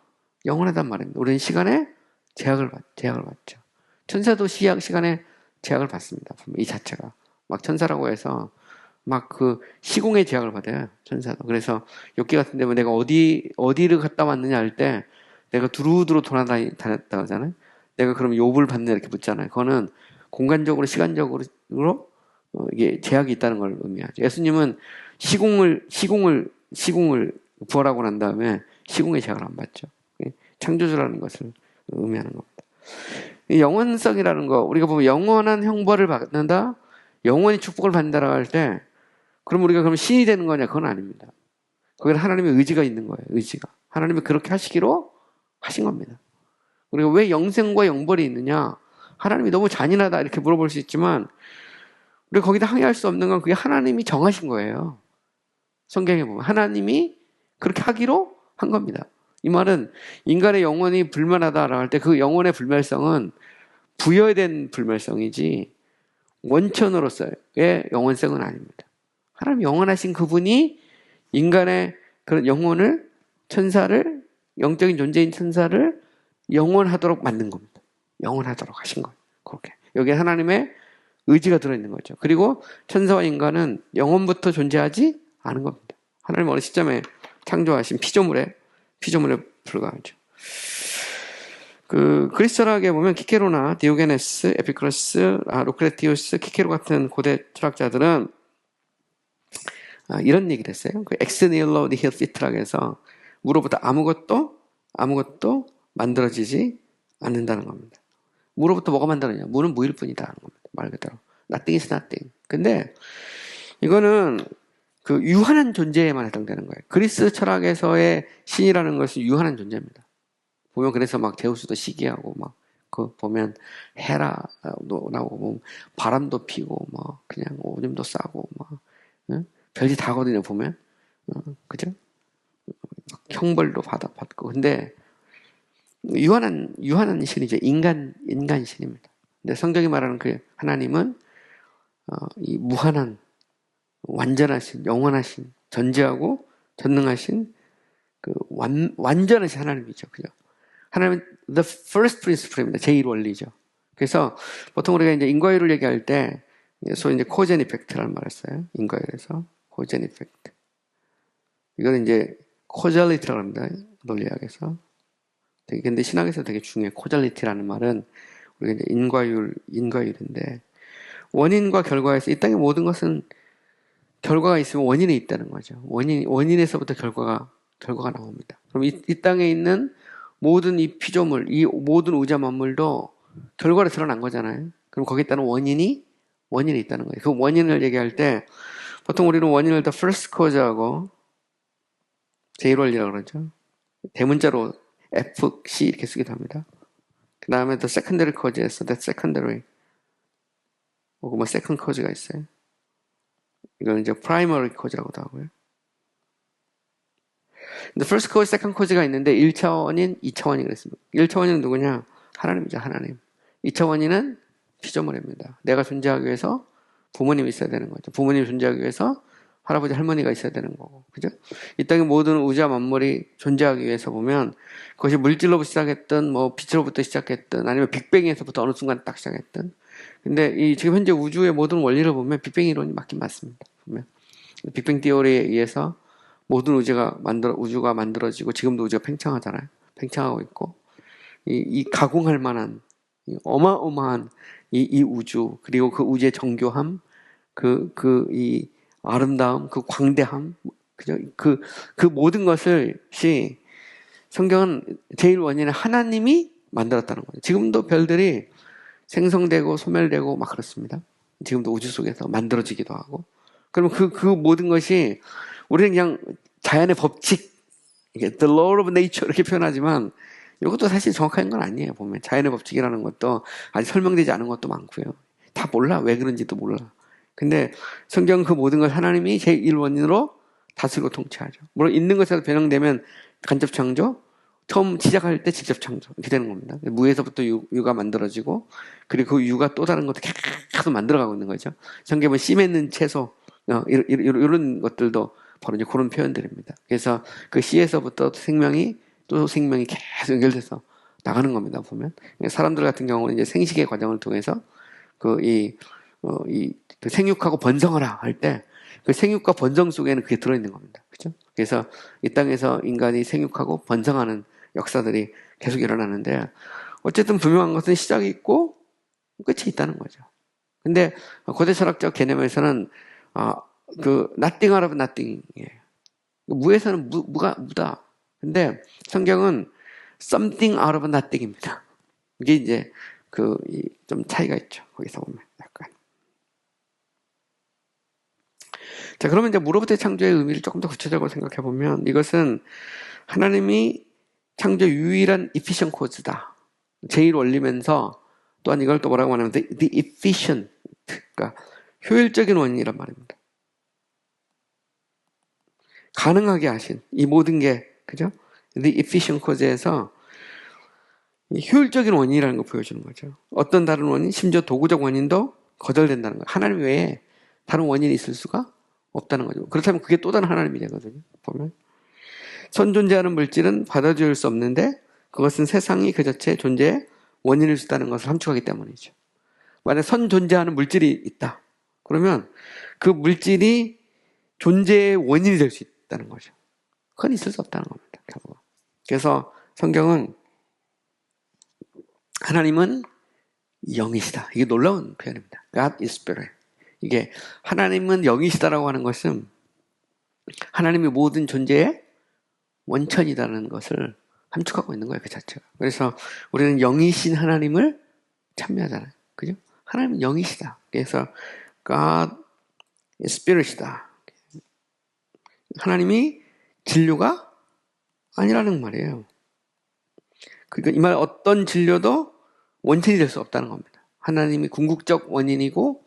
영원하단 말입니다. 우리는 시간에 제약을 받죠. 천사도 시간에 제약을 받습니다. 이 자체가. 막 천사라고 해서 막 시공의 제약을 받아요. 천사도. 그래서 욥기 같은 데면 내가 어디를 갔다 왔느냐 할 때 내가 두루두루 돌아다녔다 하잖아요. 내가 그럼 욥을 받느냐 이렇게 묻잖아요. 그거는 공간적으로 시간적으로 이게 제약이 있다는 걸 의미하죠. 예수님은 시공을 부활하고 난 다음에 시공의 제약을 안 받죠. 창조주라는 것을 의미하는 겁니다. 영원성이라는 거, 우리가 보면 영원한 형벌을 받는다, 영원히 축복을 받는다라고 할 때, 그럼 우리가 그럼 신이 되는 거냐? 그건 아닙니다. 거기는 하나님의 의지가 있는 거예요. 의지가. 하나님이 그렇게 하시기로 하신 겁니다. 우리가 왜 영생과 영벌이 있느냐? 하나님이 너무 잔인하다 이렇게 물어볼 수 있지만 우리가 거기다 항의할 수 없는 건 그게 하나님이 정하신 거예요. 성경에 보면 하나님이 그렇게 하기로 한 겁니다. 이 말은 인간의 영혼이 불멸하다라고 할 때 그 영혼의 불멸성은 부여된 불멸성이지 원천으로서의 영원성은 아닙니다. 하나님 영원하신 그분이 인간의 그런 영혼을, 천사를, 영적인 존재인 천사를 영원하도록 만든 겁니다. 영원하도록 하신 거예요. 그렇게. 여기에 하나님의 의지가 들어있는 거죠. 그리고 천사와 인간은 영원부터 존재하지 않은 겁니다. 하나님 어느 시점에 창조하신 피조물에 불과하죠. 그리스 철학에 보면 키케로나 디오게네스, 에피크로스, 루크레티우스, 키케로 같은 고대 철학자들은 이런 얘기를 했어요. 엑스 니힐로 니힐 피트라고 해서 무로부터 아무것도 만들어지지 않는다는 겁니다. 무로부터 뭐가 만들어지냐? 무는 무일 뿐이다 하는 겁니다. 말 그대로. Nothing is nothing. 근데 이거는 그 유한한 존재에만 해당되는 거예요. 그리스 철학에서의 신이라는 것은 유한한 존재입니다. 보면 그래서 막 제우스도 시기하고 막 그 보면 헤라도 나오고 뭐 바람도 피고 뭐 그냥 오줌도 싸고 막 별짓 다 하거든요. 보면 그죠? 형벌도 받고 근데 유한한 신이죠. 인간 신입니다. 근데 성경이 말하는 그 하나님은 이 무한한 완전하신 영원하신 전지하고 전능하신 그 완전하신 하나님이죠. 그죠? 하나님은 the first principle입니다. 제1원리죠. 그래서 보통 우리가 이제 인과율을 얘기할 때 소위 이제 코젠 이펙트라는 말을 써요. 인과율에서 코젠 이펙트. 이거는 이제 코잘리티라고 합니다. 논리학에서. 근데 신학에서 되게 중요해요. 코잘리티라는 말은 우리가 이제 인과율인데 원인과 결과에서 이 땅의 모든 것은 결과가 있으면 원인이 있다는 거죠. 원인에서부터 결과가 나옵니다. 그럼 이 땅에 있는 모든 이 피조물, 이 모든 우주 만물도 결과로 드러난 거잖아요. 그럼 거기에 따른 원인이 있다는 거예요. 그 원인을 얘기할 때 보통 우리는 원인을 the first cause하고 제1원리라고 그러죠. 대문자로 FC 이렇게 쓰기도 합니다. 그 다음에 the secondary cause에서 that secondary 혹은 뭐 second cause가 있어요. 이건 이제 primary cause라고도 하고요. 근데 first cause, second cause가 있는데 1차원인, 2차원이 그랬습니다. 1차원인 누구냐? 하나님이죠, 하나님. 2차원인은 피조물입니다. 내가 존재하기 위해서 부모님이 있어야 되는 거죠. 부모님이 존재하기 위해서 할아버지, 할머니가 있어야 되는 거고. 그죠? 이 땅의 모든 우주와 만물이 존재하기 위해서 보면 그것이 물질로부터 시작했든 뭐 빛으로부터 시작했든 아니면 빅뱅에서부터 어느 순간 딱 시작했든 근데 지금 현재 우주의 모든 원리를 보면 빅뱅 이론이 맞긴 맞습니다. 보면 빅뱅 티오리에 의해서 모든 우주가 만들어지고 지금도 우주가 팽창하잖아요. 팽창하고 있고 이 가공할 만한 이 어마어마한 이 우주 그리고 그 우주의 정교함 이 아름다움 그 광대함 그죠? 그 모든 것을시 성경은 제일 원인은 하나님이 만들었다는 거예요. 지금도 별들이 생성되고 소멸되고 막 그렇습니다. 지금도 우주 속에서 만들어지기도 하고. 그럼 그 모든 것이 우리는 그냥 자연의 법칙, the law of nature 이렇게 표현하지만 이것도 사실 정확한 건 아니에요. 보면 자연의 법칙이라는 것도 아직 설명되지 않은 것도 많고요. 다 몰라. 왜 그런지도 몰라. 근데 성경은 그 모든 걸 하나님이 제1원인으로 다스리고 통치하죠. 물론 있는 것에서 변형되면 간접 창조, 처음 시작할 때 직접 창조 이렇게 되는 겁니다. 무에서부터 유가 만들어지고 그리고 그 유가 또 다른 것도 계속 만들어가고 있는 거죠. 성경은 씨 맺는 채소 이런 것들도 바로 이제 그런 표현들입니다. 그래서 그 씨에서부터 생명이 계속 연결돼서 나가는 겁니다. 보면 사람들 같은 경우는 이제 생식의 과정을 통해서 그 생육하고 번성하라 할 때 그 생육과 번성 속에는 그게 들어있는 겁니다. 그죠? 그래서 이 땅에서 인간이 생육하고 번성하는 역사들이 계속 일어나는데 어쨌든 분명한 것은 시작이 있고 끝이 있다는 거죠. 근데 고대 철학적 개념에서는 nothing out of nothing이에요. 무에서는 무다. 근데 성경은 something out of nothing입니다. 이게 이제 좀 차이가 있죠. 거기서 보면 약간. 자, 그러면 이제 무로부터의 창조의 의미를 조금 더 구체적으로 생각해 보면 이것은 하나님이 창조 유일한 efficient cause다. 제일 원리면서 또한 이걸 또 뭐라고 하냐면 the efficient, 그러니까 효율적인 원인이란 말입니다. 가능하게 하신 이 모든 게 그죠? The efficient cause에서 효율적인 원인이라는 걸 보여주는 거죠. 어떤 다른 원인, 심지어 도구적 원인도 거절된다는 거예요. 하나님 외에 다른 원인이 있을 수가 없다는 거죠. 그렇다면 그게 또 다른 하나님이 되거든요. 보면 선 존재하는 물질은 받아들일 수 없는데 그것은 세상이 그 자체의 존재의 원인일 수 있다는 것을 함축하기 때문이죠. 만약 선 존재하는 물질이 있다. 그러면 그 물질이 존재의 원인이 될 수 있다는 거죠. 그건 있을 수 없다는 겁니다. 결국. 그래서 성경은 하나님은 영이시다. 이게 놀라운 표현입니다. God is Spirit. 이게 하나님은 영이시다라고 하는 것은 하나님의 모든 존재의 원천이라는 것을 함축하고 있는 거예요. 그 자체가. 그래서 우리는 영이신 하나님을 찬미하잖아요. 그죠? 하나님은 영이시다. 그래서 God is Spirit이다. 하나님이 진료가 아니라는 말이에요. 그러니까 이 말 어떤 진료도 원천이 될 수 없다는 겁니다. 하나님이 궁극적 원인이고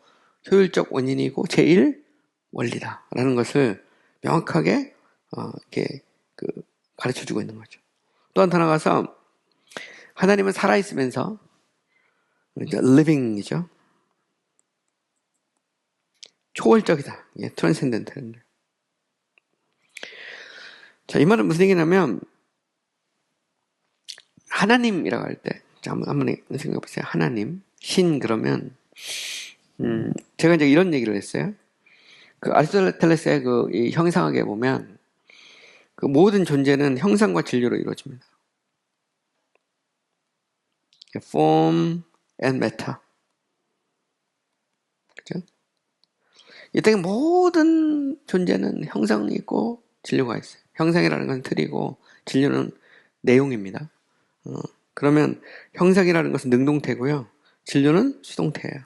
효율적 원인이고 제일 원리다라는 것을 명확하게 이렇게 가르쳐주고 있는 거죠. 또 한 나아가서 하나님은 살아있으면서 living이죠. 초월적이다. 예, 트랜센덴탈. 자, 이 말은 무슨 얘기냐면 하나님이라고 할 때, 자, 한번 생각해 보세요. 하나님, 신 그러면 제가 이제 이런 얘기를 했어요. 그 아리스토텔레스의 이 형상학에 보면 그 모든 존재는 형상과 진료로 이루어집니다. Form and matter. 그죠? 이 땅의 모든 존재는 형상이 있고 진료가 있어요. 형상이라는 건 틀이고 진료는 내용입니다. 그러면 형상이라는 것은 능동태고요. 진료는 수동태예요.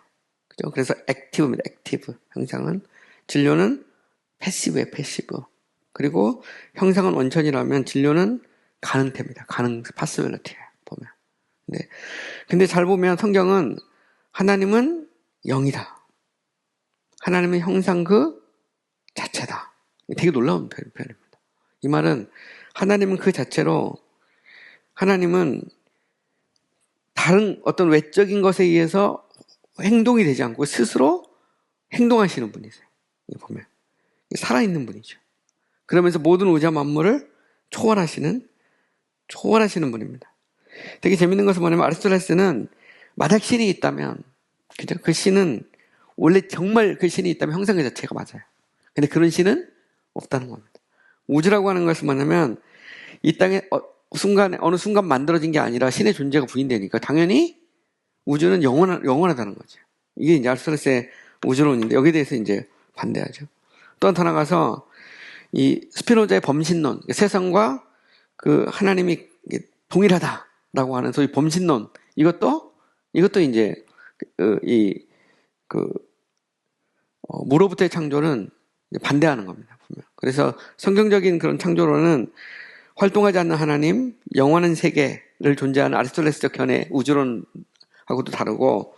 그죠? 그래서 액티브입니다. 액티브. 형상은. 진료는 패시브예요. 패시브. 그리고 형상은 원천이라면 진료는 가능태입니다. 가능, possibility예요. 보면. 네. 근데 잘 보면 성경은 하나님은 영이다. 하나님은 형상 그 자체다. 되게 놀라운 표현입니다. 이 말은 하나님은 그 자체로 하나님은 다른 어떤 외적인 것에 의해서 행동이 되지 않고 스스로 행동하시는 분이세요. 보면 살아있는 분이죠. 그러면서 모든 우주와 만물을 초월하시는 분입니다. 되게 재밌는 것은 뭐냐면 아리스토텔레스는 만약 신이 있다면, 그죠? 그 신은 원래 정말 그 신이 있다면 형상 그 자체가 맞아요. 근데 그런 신은 없다는 겁니다. 우주라고 하는 것은 뭐냐면 이 땅에 어느 순간 만들어진 게 아니라 신의 존재가 부인되니까 당연히 우주는 영원하다는 거죠. 이게 이제 아리스토텔레스의 우주론인데 여기에 대해서 이제 반대하죠. 또 하나 가서 이 스피노자의 범신론, 세상과 그 하나님이 동일하다라고 하는 소위 범신론, 이것도 이제 무로부터의 창조는 반대하는 겁니다. 보면. 그래서 성경적인 그런 창조론은 활동하지 않는 하나님, 영원한 세계를 존재하는 아리스토텔레스적 견해 우주론하고도 다르고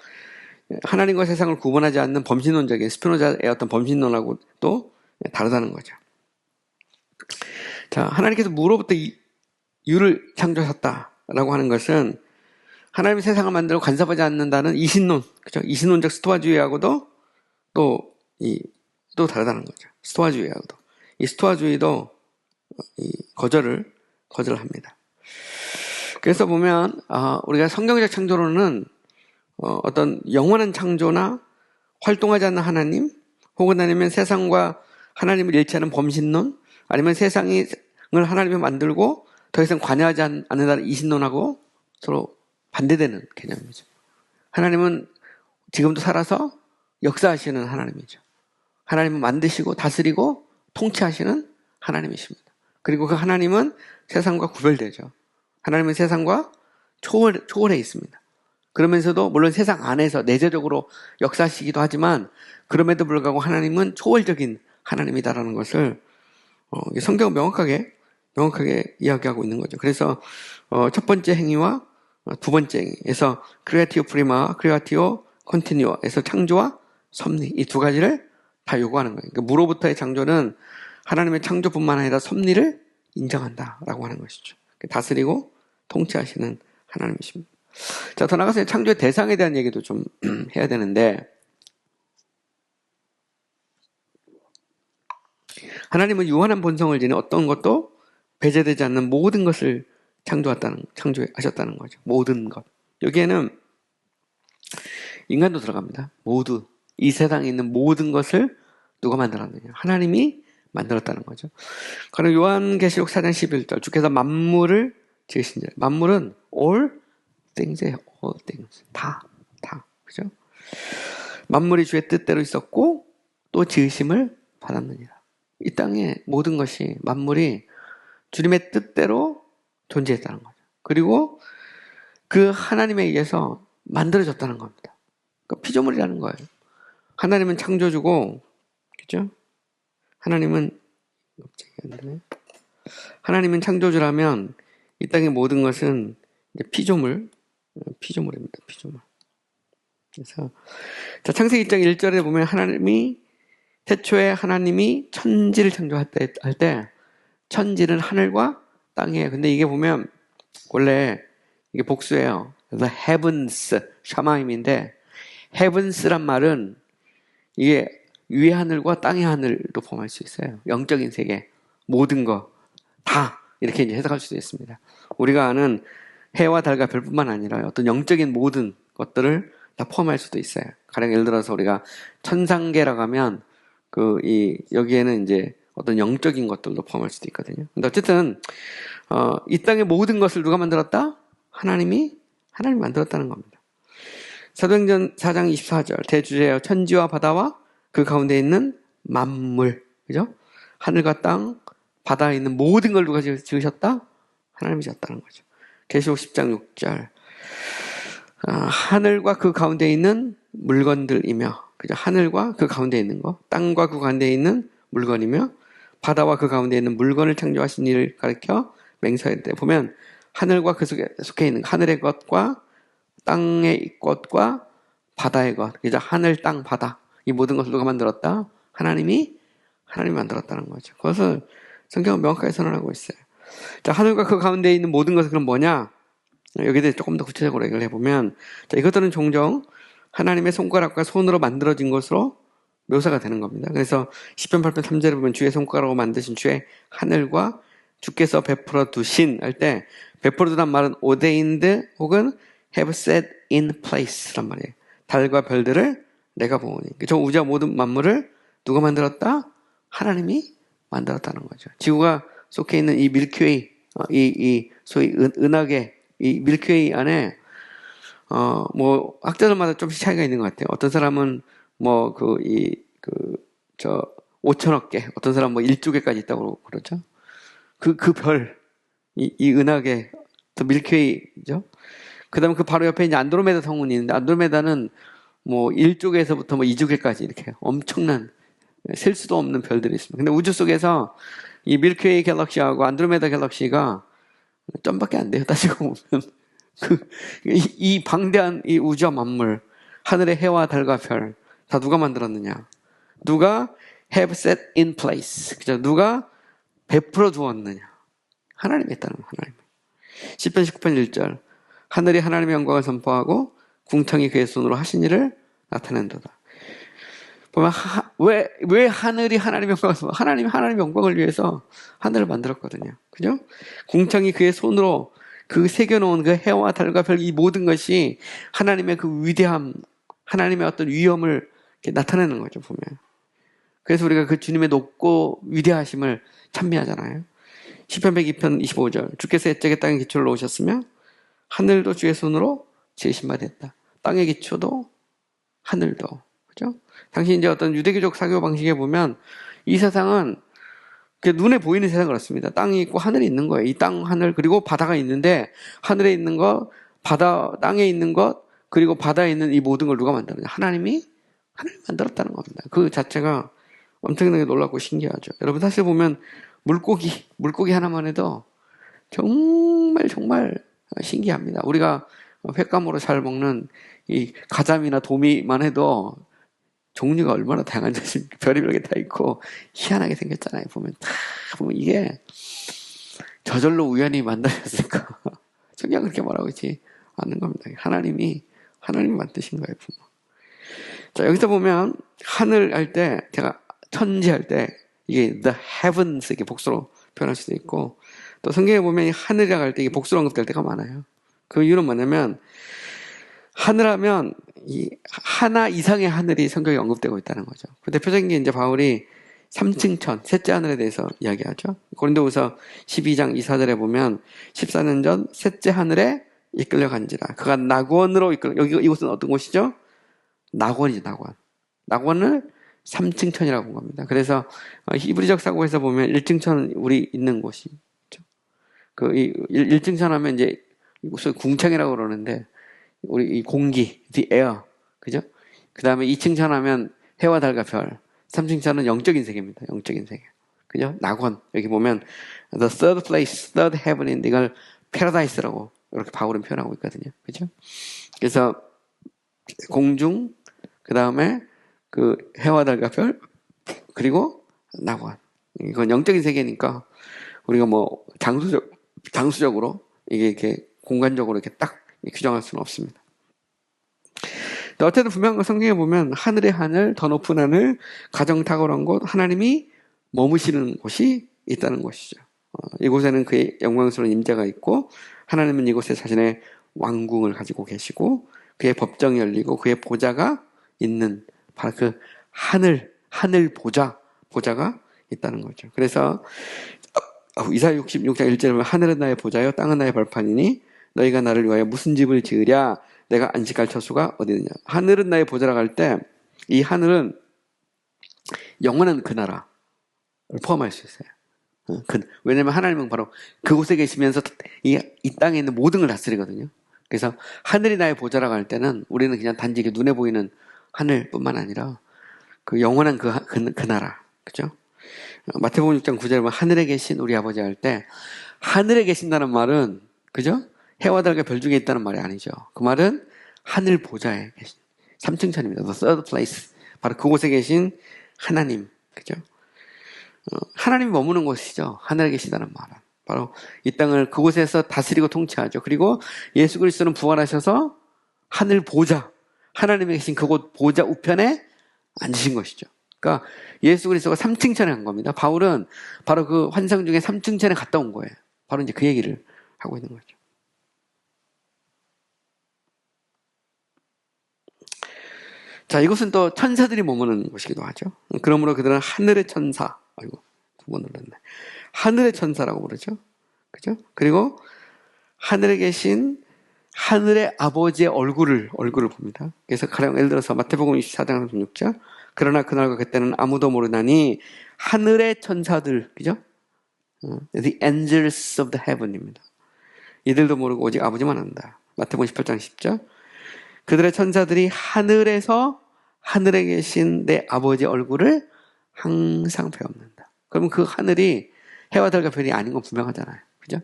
하나님과 세상을 구분하지 않는 범신론적인 스피노자의 어떤 범신론하고 또 다르다는 거죠. 자, 하나님께서 무로부터 유를 창조하셨다라고 하는 것은 하나님이 세상을 만들고 간섭하지 않는다는 이신론, 그죠? 이신론적 스토아주의하고도 또 다르다는 거죠. 스토아주의하고도. 이 스토아주의도 거절을 합니다. 그래서 보면, 우리가 성경적 창조론은 어떤 영원한 창조나 활동하지 않는 하나님, 혹은 아니면 세상과 하나님을 일치하는 범신론, 아니면 세상을 하나님이 만들고 더 이상 관여하지 않는다는 이신론하고 서로 반대되는 개념이죠. 하나님은 지금도 살아서 역사하시는 하나님이죠. 하나님은 만드시고 다스리고 통치하시는 하나님이십니다. 그리고 그 하나님은 세상과 구별되죠. 하나님은 세상과 초월해 있습니다. 그러면서도 물론 세상 안에서 내재적으로 역사하시기도 하지만 그럼에도 불구하고 하나님은 초월적인 하나님이다라는 것을 성경은 명확하게 이야기하고 있는 거죠. 그래서 첫 번째 행위와 두 번째 행위에서 크리에티오 프리마, 크리에티오 컨티뉴어에서 창조와 섭리, 이 두 가지를 다 요구하는 거예요. 그러니까 무로부터의 창조는 하나님의 창조뿐만 아니라 섭리를 인정한다라고 하는 것이죠. 다스리고 통치하시는 하나님이십니다. 자, 더 나가서 창조의 대상에 대한 얘기도 좀 해야 되는데, 하나님은 유한한 본성을 지닌 어떤 것도 배제되지 않는 모든 것을 창조하셨다는 거죠. 모든 것. 여기에는 인간도 들어갑니다. 모두. 이 세상에 있는 모든 것을 누가 만들었느냐? 하나님이 만들었다는 거죠. 그럼 요한계시록 4장 11절 주께서 만물을 지으신 자. 만물은 all things예요. all things. 다. 그죠? 만물이 주의 뜻대로 있었고 또 지으심을 받았느니라. 이 땅의 모든 것이 만물이 주님의 뜻대로 존재했다는 거죠. 그리고 그 하나님에 의해서 만들어졌다는 겁니다. 그러니까 피조물이라는 거예요. 하나님은 창조주고, 그죠? 하나님은 창조주라면 이 땅의 모든 것은 이제 피조물입니다. 피조물. 그래서 자, 창세기 1장 1절에 보면 태초에 하나님이 천지를 창조할 때 천지는 하늘과 땅이에요. 근데 이게 보면 원래 이게 복수예요. 그래서 heavens, 샤마임인데 heavens란 말은 이게 위의 하늘과 땅의 하늘도 포함할 수 있어요. 영적인 세계, 모든 거 다 이렇게 이제 해석할 수도 있습니다. 우리가 아는 해와 달과 별뿐만 아니라 어떤 영적인 모든 것들을 다 포함할 수도 있어요. 가령 예를 들어서 우리가 천상계라고 하면 여기에는 이제 어떤 영적인 것들도 포함할 수도 있거든요. 근데 어쨌든 이 땅의 모든 것을 누가 만들었다? 하나님이 만들었다는 겁니다. 사도행전 4장 24절 대주제여 천지와 바다와 그 가운데 있는 만물, 그죠? 하늘과 땅, 바다에 있는 모든 걸 누가 지으셨다? 하나님이 지었다는 거죠. 계시록 10장 6절 하늘과 그 가운데 있는 물건들이며, 그죠? 하늘과 그 가운데 있는 거, 땅과 그 가운데 있는 물건이며, 바다와 그 가운데 있는 물건을 창조하신 이를 가리켜 맹세할 때 보면 하늘과 그 속에 있는 하늘의 것과 땅의 것과 바다의 것, 그죠? 하늘, 땅, 바다 이 모든 것을 누가 만들었다? 하나님이 만들었다는 거죠. 그것을 성경은 명확하게 선언하고 있어요. 자, 하늘과 그 가운데 있는 모든 것은 그럼 뭐냐? 여기에 대해 조금 더 구체적으로 얘기를 해보면, 자, 이것들은 종종 하나님의 손가락과 손으로 만들어진 것으로 묘사가 되는 겁니다. 그래서 시편 8편 3절에 보면 주의 손가락으로 만드신 주의 하늘과 주께서 베풀어 두신 할 때 베풀어 두란 말은 ordained 혹은 have set in place란 말이에요. 달과 별들을 내가 보니. 저 우주와 모든 만물을 누가 만들었다? 하나님이 만들었다는 거죠. 지구가 속해 있는 이 밀키웨이, 이 소위 은하계, 이 밀키웨이 안에 학자들마다 좀씩 차이가 있는 것 같아요. 어떤 사람은 5천억 개, 어떤 사람은 1조 개까지 있다고 그러죠. 그 별, 이 은하계, 또 밀키웨이죠. 그 다음에 그 바로 옆에 이제 안드로메다 성운이 있는데, 안드로메다는 1조 개에서부터 2조 개까지 이렇게 엄청난, 셀 수도 없는 별들이 있습니다. 근데 우주 속에서 이 밀키웨이 갤럭시하고 안드로메다 갤럭시가 점밖에 안 돼요. 따지고 보면. 이 방대한 이 우주와 만물, 하늘의 해와 달과 별, 다 누가 만들었느냐? 누가 have set in place. 그죠? 누가 베풀어 두었느냐? 하나님이 했다는 거예요. 하나님. 시편 19편 1절. 하늘이 하나님의 영광을 선포하고 궁창이 그의 손으로 하신 일을 나타낸도다. 보면 왜 하늘이 하나님의 영광을 하나님의 영광을 위해서 하늘을 만들었거든요. 그죠? 궁창이 그의 손으로 그 새겨놓은 그 해와 달과 별 이 모든 것이 하나님의 그 위대함, 하나님의 어떤 위엄을 이렇게 나타내는 거죠, 보면. 그래서 우리가 그 주님의 높고 위대하심을 찬미하잖아요. 시편 102편 25절. 주께서 옛적에 땅의 기초를 놓으셨으며 하늘도 주의 손으로 지으신 바 됐다. 땅의 기초도 하늘도. 그죠? 당시 이제 어떤 유대교적 사교 방식에 보면 이 세상은 눈에 보이는 세상은 그렇습니다. 땅이 있고 하늘이 있는 거예요. 이 땅, 하늘, 그리고 바다가 있는데 하늘에 있는 것, 땅에 있는 것, 그리고 바다에 있는 이 모든 걸 누가 만들었냐? 하나님이 만들었다는 겁니다. 그 자체가 엄청나게 놀랍고 신기하죠. 여러분 사실 보면 물고기 하나만 해도 정말 신기합니다. 우리가 횟감으로 잘 먹는 이 가자미나 도미만 해도 종류가 얼마나 다양한지 별의별 게 다 있고 희한하게 생겼잖아요. 보면 이게 저절로 우연히 만들어졌을까? 성경은 그렇게 말하고 있지 않는 겁니다. 하나님이 만드신 거예요, 부모. 자, 여기서 보면 하늘 할 때, 제가 천지 할 때 이게 the heavens 이렇게 복수로 표현할 수도 있고, 또 성경에 보면 하늘이라고 할 때 이게 복수로 언급될 때가 많아요. 그 이유는 뭐냐면 하늘하면 이 하나 이상의 하늘이 성경에 언급되고 있다는 거죠. 그 대표적인 게 이제 바울이 3층 천, 셋째 하늘에 대해서 이야기하죠. 고린도후서 12장 2,4절에 보면 14년 전 셋째 하늘에 이끌려 간지라. 그가 낙원으로 이곳은 어떤 곳이죠? 낙원이죠, 낙원. 낙원을 3층 천이라고 본 겁니다. 그래서 히브리적 사고에서 보면 1층 천 우리 있는 곳이 있죠. 그 1층 천 하면 이제 이곳을 궁창이라고 그러는데 우리 이 공기, the air, 그죠? 그 다음에 2층 천 하면 해와 달과 별, 3층 천은 영적인 세계입니다. 영적인 세계, 그죠? 낙원. 여기 보면 the third place, third heaven인데 이걸 paradise라고 이렇게 바울은 표현하고 있거든요, 그죠? 그래서 공중, 그 다음에 그 해와 달과 별, 그리고 낙원. 이건 영적인 세계니까 우리가 뭐 장수적으로 이게 이렇게 공간적으로 이렇게 딱 규정할 수는 없습니다. 어쨌든 분명한 건 성경에 보면 하늘의 하늘, 더 높은 하늘, 가정 탁월한 곳, 하나님이 머무시는 곳이 있다는 것이죠. 이곳에는 그의 영광스러운 임재가 있고 하나님은 이곳에 자신의 왕궁을 가지고 계시고 그의 법정이 열리고 그의 보좌가 있는 바로 그 하늘 보좌가 있다는 거죠. 그래서 이사야 66장 1절에 보면 하늘은 나의 보좌요 땅은 나의 벌판이니 너희가 나를 위하여 무슨 집을 지으랴 내가 안식할 처소가 어디 있느냐. 하늘은 나의 보좌라고 할 때 이 하늘은 영원한 그 나라를 포함할 수 있어요. 왜냐하면 하나님은 바로 그곳에 계시면서 이 땅에 있는 모든 걸 다스리거든요. 그래서 하늘이 나의 보좌라고 할 때는 우리는 그냥 단지 눈에 보이는 하늘뿐만 아니라 그 영원한 그 나라, 그죠? 마태복음 6장 9절에 보면 하늘에 계신 우리 아버지 할 때 하늘에 계신다는 말은, 그죠? 해와 달과 별 중에 있다는 말이 아니죠. 그 말은 하늘 보좌에 계신 3층 천입니다. The third place. 바로 그곳에 계신 하나님, 그죠? 하나님이 머무는 곳이죠. 하늘에 계시다는 말은 바로 이 땅을 그곳에서 다스리고 통치하죠. 그리고 예수 그리스도는 부활하셔서 하늘 보좌, 하나님이 계신 그곳 보좌 우편에 앉으신 것이죠. 그러니까 예수 그리스도가 3층 천에 간 겁니다. 바울은 바로 그 환상 중에 3층 천에 갔다 온 거예요. 바로 이제 그 얘기를 하고 있는 거죠. 자, 이곳은 또 천사들이 머무는 곳이기도 하죠. 그러므로 그들은 하늘의 천사, 아이고, 두 번 눌렀네. 하늘의 천사라고 부르죠. 그죠? 그리고 하늘에 계신 하늘의 아버지의 얼굴을 봅니다. 그래서 가령 예를 들어서 마태복음 24장 36절. 그러나 그날과 그때는 아무도 모르나니 하늘의 천사들, 그죠? The angels of the heaven입니다. 이들도 모르고 오직 아버지만 안다. 마태복음 18장 10절. 그들의 천사들이 하늘에서 하늘에 계신 내 아버지 얼굴을 항상 배웁는다. 그러면 그 하늘이 해와 달과 별이 아닌 건 분명하잖아요. 그죠?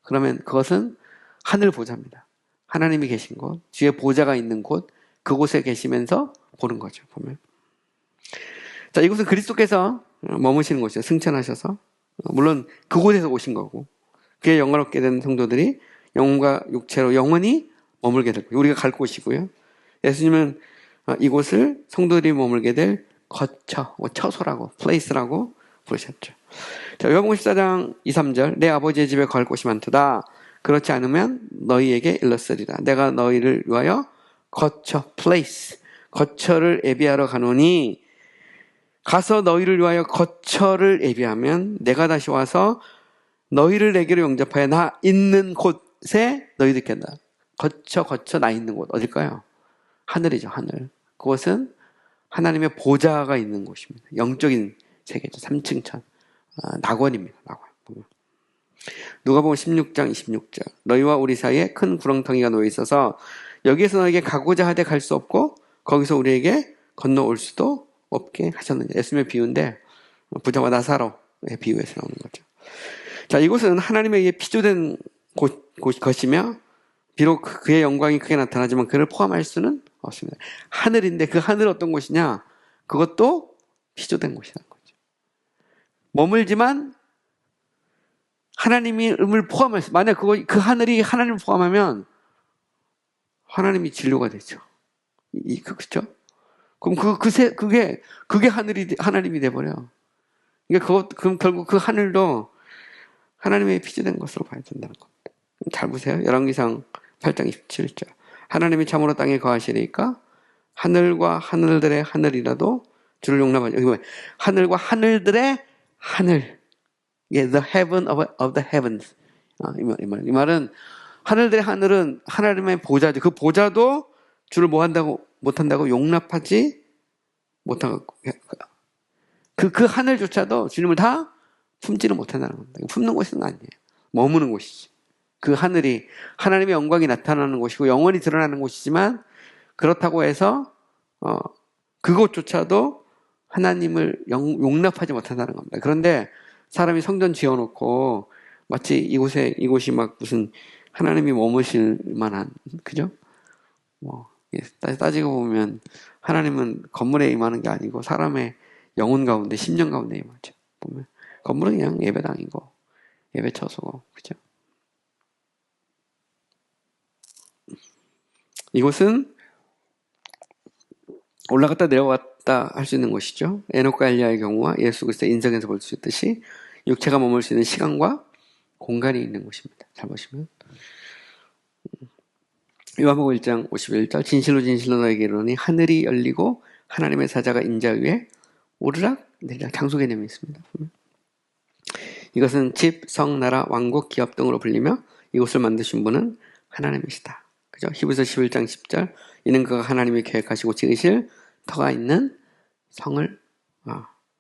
그러면 그것은 하늘 보좌입니다. 하나님이 계신 곳, 주의 보좌가 있는 곳, 그곳에 계시면서 보는 거죠, 보면. 자, 이곳은 그리스도께서 머무시는 곳이죠. 승천하셔서. 물론 그곳에서 오신 거고, 그의 영광롭게 된 성도들이 영혼과 육체로 영원히 머물게 될 거예요. 우리가 갈 곳이고요. 예수님은 이곳을 성도들이 머물게 될 처소라고, 플레이스라고 부르셨죠. 자, 요한복음 14장 2, 3절. 내 아버지의 집에 갈 곳이 많도다. 그렇지 않으면 너희에게 일렀으리라. 내가 너희를 위하여 플레이스, 거처를 예비하러 가노니 가서 너희를 위하여 거처를 예비하면 내가 다시 와서 너희를 내게로 영접하여 나 있는 곳에 너희들 있겠다. 거처 나 있는 곳 어딜까요? 하늘이죠, 하늘. 그것은 하나님의 보좌가 있는 곳입니다. 영적인 세계죠. 3층 천. 낙원입니다. 낙원. 누가복음 16장 26절. 너희와 우리 사이에 큰 구렁텅이가 놓여 있어서 여기에서 너에게 가고자 하되 갈 수 없고 거기서 우리에게 건너올 수도 없게 하셨느냐. 예수님의 비유인데 부자와 나사로의 비유에서 나오는 거죠. 자, 이곳은 하나님에 의해 피조된 것이며 비록 그의 영광이 크게 나타나지만 그를 포함할 수는 없습니다. 하늘인데 그 하늘 어떤 곳이냐? 그것도 피조된 곳이라는 거죠. 머물지만 하나님을 포함해서, 만약 그 하늘이 하나님을 포함하면 하나님이 진료가 되죠. 그죠? 그럼 그게 하나님이 돼버려. 그러니까 그럼 결국 그 하늘도 하나님의 피조된 것으로 봐야 된다는 겁니다. 잘 보세요. 열왕기상 8장 27절. 하나님이 참으로 땅에 거하시니까 하늘과 하늘들의 하늘이라도 주를 용납하지. 하늘과 하늘들의 하늘. 예, the heaven of the heavens. 이 말은 하늘들의 하늘은 하나님의 보좌죠. 그 보좌도 주를 못한다고 용납하지 못하고 그 하늘조차도 주님을 다 품지는 못한다는 겁니다. 품는 곳은 아니에요. 머무는 곳이지. 그 하늘이 하나님의 영광이 나타나는 곳이고 영원히 드러나는 곳이지만 그렇다고 해서 그곳조차도 하나님을 용납하지 못한다는 겁니다. 그런데 사람이 성전 지어놓고 마치 이곳이 막 무슨 하나님이 머무실 만한, 그죠? 따지고 보면 하나님은 건물에 임하는 게 아니고 사람의 영혼 가운데, 심령 가운데 임하죠. 보면 건물은 그냥 예배당이고 예배 처소고, 그죠? 이곳은 올라갔다 내려갔다 할 수 있는 곳이죠. 에녹과 엘리야의 경우와 예수 그리스도의 인생에서 볼 수 있듯이 육체가 머물 수 있는 시간과 공간이 있는 곳입니다. 잘 보시면 요한복음 1장 51절 진실로 진실로 너에게 이르노니 하늘이 열리고 하나님의 사자가 인자 위에 오르락 내리락 장소 개념이 있습니다. 이것은 집, 성, 나라, 왕국, 기업 등으로 불리며 이곳을 만드신 분은 하나님이시다. 그죠? 히브리서 11장 10절 이는 그가 하나님이 계획하시고 지으실 터가 있는 성을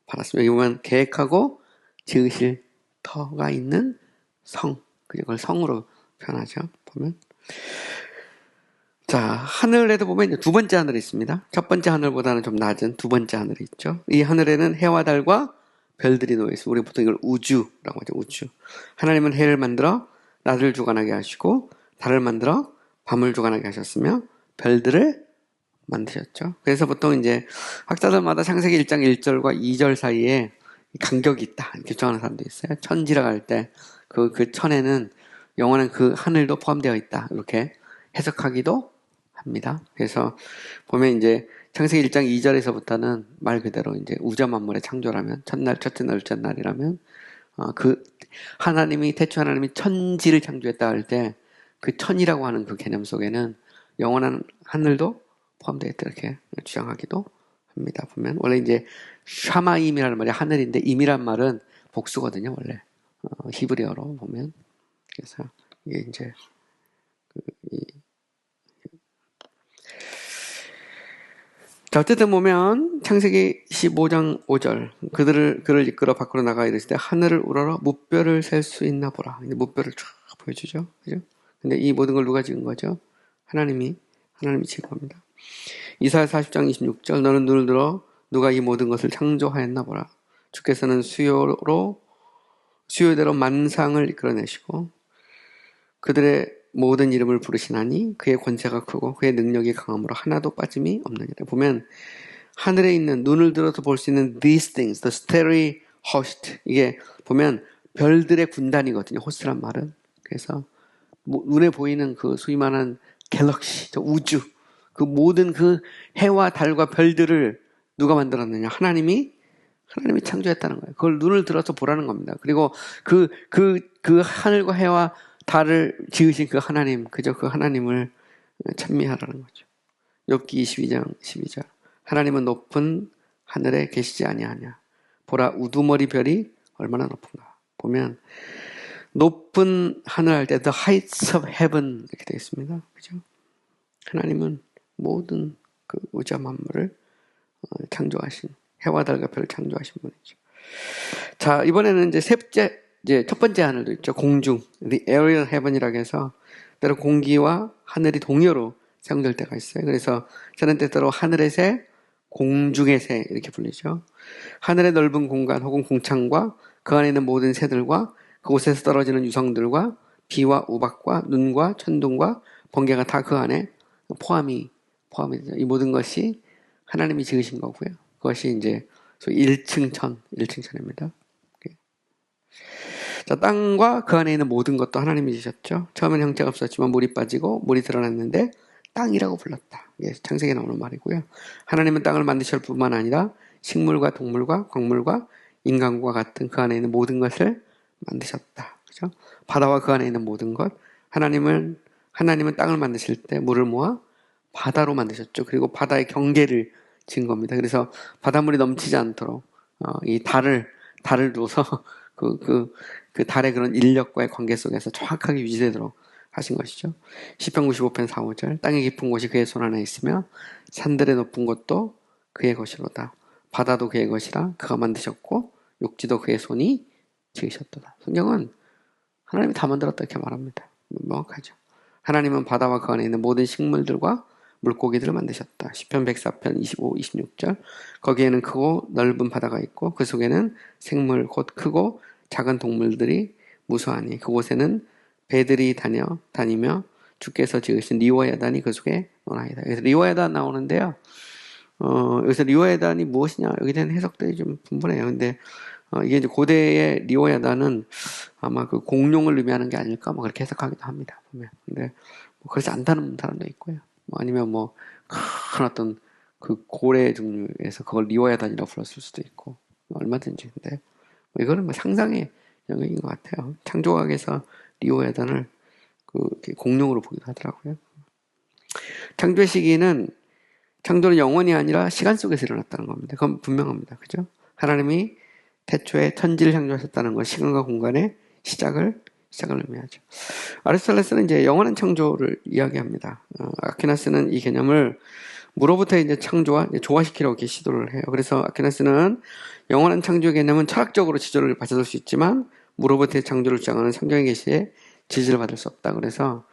받았습니다. 여기 보면 계획하고 지으실 터가 있는 성, 그걸 성으로 표현하죠. 보면 자, 하늘에도 보면 이제 두 번째 하늘이 있습니다. 첫 번째 하늘보다는 좀 낮은 두 번째 하늘이 있죠. 이 하늘에는 해와 달과 별들이 놓여 있습니다. 우리 보통 이걸 우주라고 하죠. 우주. 하나님은 해를 만들어 낮을 주관하게 하시고 달을 만들어 밤을 주관하게 하셨으며 별들을 만드셨죠. 그래서 보통 이제 학자들마다 창세기 1장 1절과 2절 사이에 간격이 있다 이렇게 주장하는 사람도 있어요. 천지라고 할 때 그 천에는 영원한 그 하늘도 포함되어 있다 이렇게 해석하기도 합니다. 그래서 보면 이제 창세기 1장 2절에서부터는 말 그대로 이제 우주 만물의 창조라면 첫날, 첫째 날, 둘째 날이라면 그 하나님이 태초 하나님이 천지를 창조했다 할 때 그 천이라고 하는 그 개념 속에는 영원한 하늘도 포함되어 있다 이렇게 주장하기도 합니다. 보면 원래 이제 샤마임이라는 말이 하늘인데 임이란 말은 복수거든요. 원래 히브리어로 보면 그래서 이게 이제 자, 어쨌든 보면 창세기 15장 5절 그를 이끌어 밖으로 나가 이랬을 때 하늘을 우러러 무뼈를 셀 수 있나 보라. 무뼈를 쫙 보여주죠. 그죠? 근데 이 모든 걸 누가 지은 거죠? 하나님이 지은 겁니다. 이사야 40장 26절 너는 눈을 들어 누가 이 모든 것을 창조하였나 보라. 주께서는 수요대로 만상을 이끌어내시고 그들의 모든 이름을 부르시나니 그의 권세가 크고 그의 능력이 강함으로 하나도 빠짐이 없느니라. 보면 하늘에 있는 눈을 들어서 볼 수 있는 these things, the starry host 이게 보면 별들의 군단이거든요. 호스란 말은. 그래서 눈에 보이는 그 소위 말하는 갤럭시, 우주 그 모든 그 해와 달과 별들을 누가 만들었느냐? 하나님이 창조했다는 거예요. 그걸 눈을 들어서 보라는 겁니다. 그리고 그 하늘과 해와 달을 지으신 그 하나님, 그저 그 하나님을 찬미하라는 거죠. 욥기 22장 12절. 하나님은 높은 하늘에 계시지 아니하냐. 보라 우두머리 별이 얼마나 높은가. 보면 높은 하늘 할 때 the heights of heaven 이렇게 되어 있습니다. 그죠? 하나님은 모든 그 우주 만물을 창조하신 해와 달과 별을 창조하신 분이죠. 자, 이번에는 이제 첫 번째 하늘도 있죠. 공중, the aerial heaven이라고 해서 때로 공기와 하늘이 동요로 사용될 때가 있어요. 그래서 저는 때때로 하늘의 새, 공중의 새 이렇게 불리죠. 하늘의 넓은 공간 혹은 공창과 그 안에 있는 모든 새들과 그곳에서 떨어지는 유성들과 비와 우박과 눈과 천둥과 번개가 다 그 안에 포함이 되죠. 이 모든 것이 하나님이 지으신 거고요. 그것이 이제 1층천입니다. 자, 땅과 그 안에 있는 모든 것도 하나님이 지으셨죠. 처음엔 형체가 없었지만 물이 빠지고 물이 드러났는데 땅이라고 불렀다. 예, 창세기에 나오는 말이고요. 하나님은 땅을 만드실 뿐만 아니라 식물과 동물과 광물과 인간과 같은 그 안에 있는 모든 것을 만드셨다. 그죠? 바다와 그 안에 있는 모든 것. 하나님은 땅을 만드실 때 물을 모아 바다로 만드셨죠. 그리고 바다의 경계를 지은 겁니다. 그래서 바닷물이 넘치지 않도록 이 달을 둬서 그 달의 그런 인력과의 관계 속에서 정확하게 유지되도록 하신 것이죠. 시편 95편 4, 5절 땅의 깊은 곳이 그의 손 안에 있으며 산들의 높은 곳도 그의 것이로다. 바다도 그의 것이라 그가 만드셨고 육지도 그의 손이 지으셨도다. 성경은 하나님이 다 만들었다 이렇게 말합니다. 명확하죠. 하나님은 바다와 그 안에 있는 모든 식물들과 물고기들을 만드셨다. 시편 104편 25, 26절 거기에는 크고 넓은 바다가 있고 그 속에는 생물 곧 크고 작은 동물들이 무수하니 그곳에는 배들이 다니며 주께서 지으신 리워야단이 그 속에 노나이다. 그래서 리워야단 나오는데요. 여기서 리워야단이 무엇이냐 여기에 대한 해석들이 좀 분분해요. 근데 이게 이제 고대의 리워야단은 아마 그 공룡을 의미하는 게 아닐까 뭐 그렇게 해석하기도 합니다. 보면. 근데 뭐 그렇지 않다는 사람도 있고요. 뭐 아니면 뭐 큰 어떤 그 고래 종류에서 그걸 리워야단이라고 불렀을 수도 있고 얼마든지. 근데 뭐 이거는 뭐 상상의 영역인 것 같아요. 창조학에서 리워야단을 공룡으로 보기도 하더라고요. 창조의 시기는 창조는 영원이 아니라 시간 속에서 일어났다는 겁니다. 그건 분명합니다. 그죠? 하나님이 태초에 천지를 창조하셨다는 것, 시간과 공간의 시작을 의미하죠. 아리스토텔레스는 이제 영원한 창조를 이야기합니다. 아퀴나스는 이 개념을 무로부터 이제 창조와 이제 조화시키려고 이렇게 시도를 해요. 그래서 아퀴나스는 영원한 창조 개념은 철학적으로 지지를 받을 수 있지만 무로부터의 창조를 주장하는 성경의 계시에 지지를 받을 수 없다. 그래서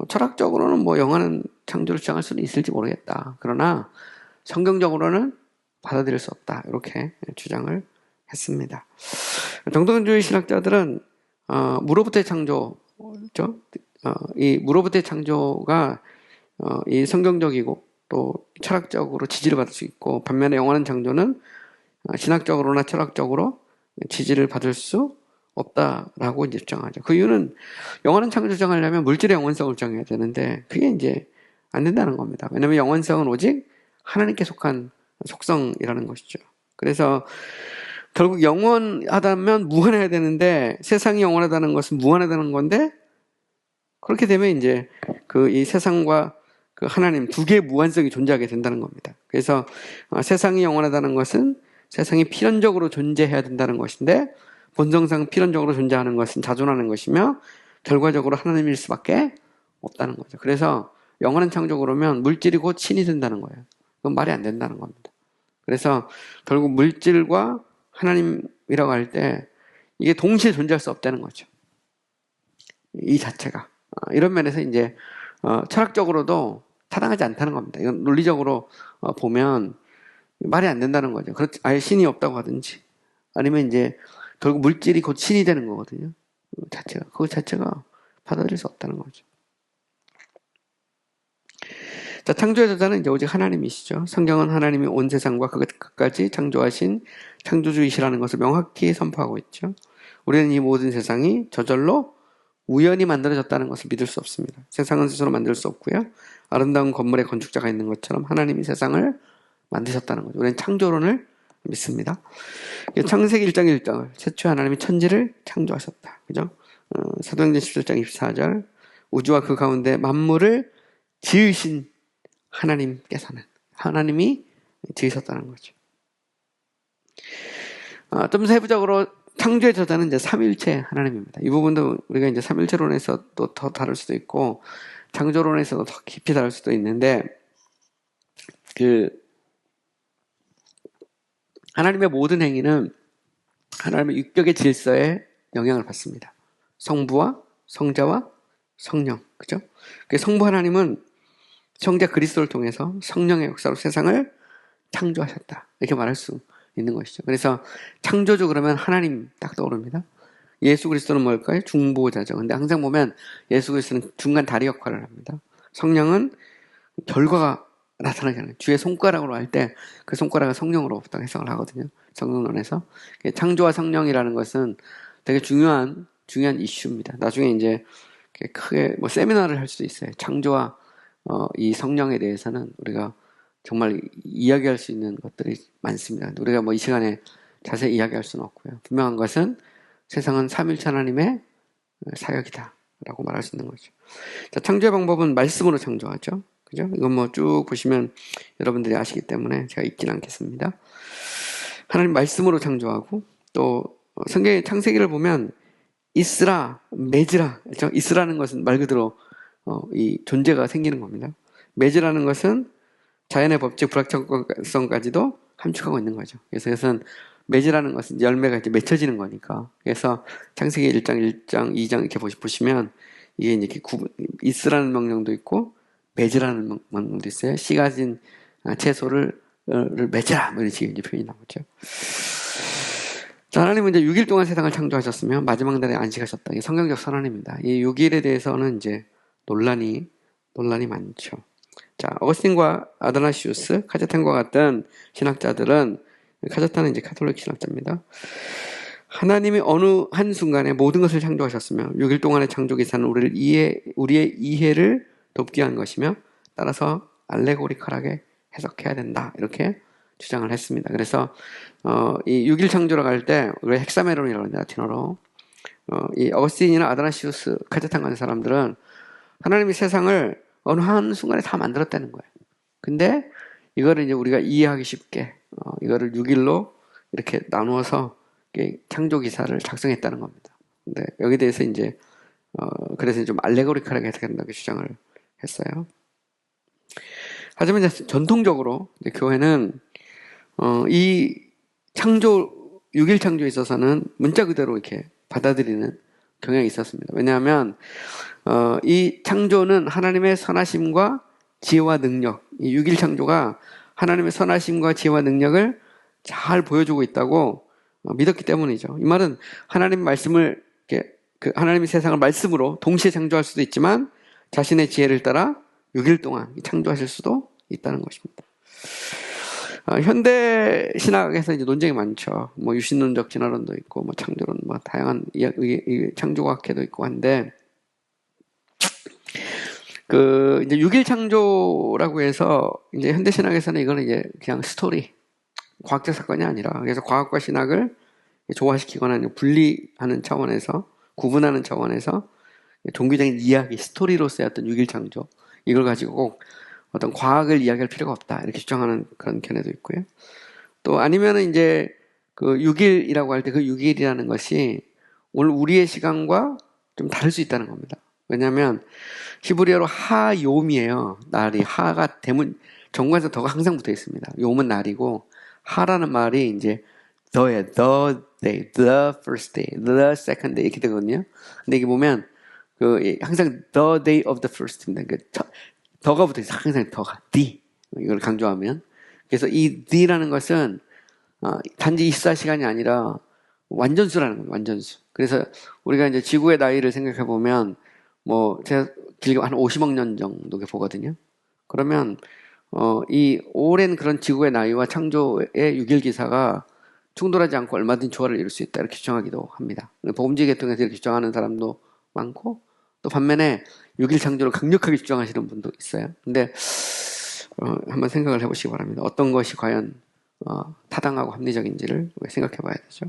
철학적으로는 뭐 영원한 창조를 주장할 수는 있을지 모르겠다. 그러나 성경적으로는 받아들일 수 없다. 이렇게 주장을 했습니다. 정동주의 신학자들은 무로부터의 창조죠. 이 무로부터의 창조가 이 성경적이고 또 철학적으로 지지를 받을 수 있고 반면에 영원한 창조는 신학적으로나 철학적으로 지지를 받을 수 없다라고 이제 주장하죠. 그 이유는 영원한 창조 주장하려면 물질의 영원성을 주장해야 되는데 그게 이제 안 된다는 겁니다. 왜냐하면 영원성은 오직 하나님께 속한 속성이라는 것이죠. 그래서 결국 영원하다면 무한해야 되는데 세상이 영원하다는 것은 무한하다는 건데 그렇게 되면 이제 이 세상과 그 하나님 두 개의 무한성이 존재하게 된다는 겁니다. 그래서 세상이 영원하다는 것은 세상이 필연적으로 존재해야 된다는 것인데 본성상 필연적으로 존재하는 것은 자존하는 것이며 결과적으로 하나님일 수밖에 없다는 거죠. 그래서 영원한 창조 그러면 물질이 곧 신이 된다는 거예요. 그건 말이 안 된다는 겁니다. 그래서 결국 물질과 하나님이라고 할 때 이게 동시에 존재할 수 없다는 거죠. 이 자체가. 이런 면에서 이제 철학적으로도 타당하지 않다는 겁니다. 이건 논리적으로 보면 말이 안 된다는 거죠. 그렇지, 아예 신이 없다고 하든지 아니면 이제 결국 물질이 곧 신이 되는 거거든요. 그 자체가 받아들일 수 없다는 거죠. 자, 창조의 저자는 이제 오직 하나님이시죠. 성경은 하나님이 온 세상과 그것까지 창조하신 창조주이시라는 것을 명확히 선포하고 있죠. 우리는 이 모든 세상이 저절로 우연히 만들어졌다는 것을 믿을 수 없습니다. 세상은 스스로 만들 수 없고요. 아름다운 건물의 건축자가 있는 것처럼 하나님이 세상을 만드셨다는 거죠. 우리는 창조론을 믿습니다. 창세기 1장 1절 최초에 하나님이 천지를 창조하셨다. 그죠? 사도행전 17장 24절 우주와 그 가운데 만물을 지으신 하나님께서는 하나님이 지으셨다는 거죠. 좀 세부적으로 창조의 저자는 이제 삼위일체 하나님입니다. 이 부분도 우리가 이제 삼위일체론에서 또 더 다룰 수도 있고 창조론에서도 더 깊이 다룰 수도 있는데 하나님의 모든 행위는 하나님의 육격의 질서에 영향을 받습니다. 성부와 성자와 성령, 그죠? 성부 하나님은 성자 그리스도를 통해서 성령의 역사로 세상을 창조하셨다. 이렇게 말할 수 있는 것이죠. 그래서 창조주 그러면 하나님 딱 떠오릅니다. 예수 그리스도는 뭘까요? 중보자죠. 근데 항상 보면 예수 그리스도는 중간 다리 역할을 합니다. 성령은 결과가 나타나게 하는 주의 손가락으로 할 때 그 손가락은 성령으로 보통 해석을 하거든요. 성경론에서 창조와 성령이라는 것은 되게 중요한 이슈입니다. 나중에 이제 크게 뭐 세미나를 할 수도 있어요. 창조와 이 성령에 대해서는 우리가 정말 이야기할 수 있는 것들이 많습니다. 우리가 뭐 이 시간에 자세히 이야기할 수는 없고요. 분명한 것은 세상은 삼위일체 하나님의 사역이다 라고 말할 수 있는 거죠. 자, 창조의 방법은 말씀으로 창조하죠. 그죠? 이건 뭐 쭉 보시면 여러분들이 아시기 때문에 제가 읽진 않겠습니다. 하나님 말씀으로 창조하고, 또 성경의 창세기를 보면 있으라, 맺으라. 그렇죠? 있으라는 것은 말 그대로 이 존재가 생기는 겁니다. 맺으라는 것은 자연의 법칙 불확정성까지도 함축하고 있는 거죠. 그래서 이것은 맺으라는 것은 열매가 이제 맺혀지는 거니까. 그래서 창세기 1장, 2장 이렇게 보시면 이게 이렇게 있으라는 명령도 있고 맺으라는 명령도 있어요. 씨 가진 채소를 맺으라, 뭐 이런 식의 이제 표현이 나오죠. 자, 하나님은 이제 6일 동안 세상을 창조하셨으며 마지막 날에 안식하셨다. 이게 성경적 선언입니다. 이 6일에 대해서는 이제 논란이 많죠. 자, 어거스틴과 아드나시우스, 카제탄과 같은 신학자들은, 카제탄은 이제 카톨릭 신학자입니다. 하나님이 어느 한 순간에 모든 것을 창조하셨으며 6일 동안의 창조 기사는 우리의 이해를 돕게 한 것이며 따라서 알레고리컬하게 해석해야 된다, 이렇게 주장을 했습니다. 그래서 이 6일 창조라고 할 때 우리가 헥사메론이라고 합니다. 라틴어로. 이 어거스틴이나 아드나시우스, 카제탄 같은 사람들은 하나님이 세상을 어느 한 순간에 다 만들었다는 거예요. 근데 이거를 이제 우리가 이해하기 쉽게 이거를 6일로 이렇게 나누어서 창조 기사를 작성했다는 겁니다. 근데 여기에 대해서 이제 그래서 좀 알레고리컬하게 해석한다고 주장을 했어요. 하지만 이제 전통적으로 이제 교회는 이 창조 6일 창조에 있어서는 문자 그대로 이렇게 받아들이는 경향이 있었습니다. 왜냐하면 이 창조는 하나님의 선하심과 지혜와 능력, 이 6일 창조가 하나님의 선하심과 지혜와 능력을 잘 보여주고 있다고 믿었기 때문이죠. 이 말은 하나님 말씀을 하나님의 세상을 말씀으로 동시에 창조할 수도 있지만 자신의 지혜를 따라 6일 동안 창조하실 수도 있다는 것입니다. 현대 신학에서 이제 논쟁이 많죠. 뭐 유신론적 진화론도 있고, 뭐 창조론, 뭐 다양한 창조학회도 있고 한데, 이제 6일 창조라고 해서 이제 현대 신학에서는 이거는 이제 그냥 스토리, 과학적 사건이 아니라, 그래서 과학과 신학을 조화시키거나 분리하는 차원에서, 구분하는 차원에서 종교적인 이야기, 스토리로서의 어떤 6일 창조, 이걸 가지고 꼭 어떤 과학을 이야기할 필요가 없다, 이렇게 주장하는 그런 견해도 있고요. 또 아니면은 이제 그 6일이라고 할 때 그 6일이라는 것이 오늘 우리의 시간과 좀 다를 수 있다는 겁니다. 왜냐하면 히브리어로 하요미예요. 날이 하가 대문 정관에서 더가 항상 붙어 있습니다. 요음은 날이고 하라는 말이 이제 the day, the first day, the second day 이렇게 되거든요. 근데 이게 보면 항상 the day of the first입니다. 더가 붙어 있어요. 항상 더가 the 이걸 강조하면. 그래서 이 the라는 것은 단지 24시간이 아니라 완전수라는 거예요. 완전수. 그래서 우리가 이제 지구의 나이를 생각해 보면 뭐 제가 길게 한 50억 년 정도 보거든요. 그러면 이 오랜 그런 지구의 나이와 창조의 6일 기사가 충돌하지 않고 얼마든지 조화를 이룰 수 있다, 이렇게 주장하기도 합니다. 복음주의 계통에서 이렇게 주장하는 사람도 많고, 또 반면에 6일 창조를 강력하게 주장하시는 분도 있어요. 근데 한번 생각을 해보시기 바랍니다. 어떤 것이 과연 타당하고 합리적인지를 생각해 봐야 되죠.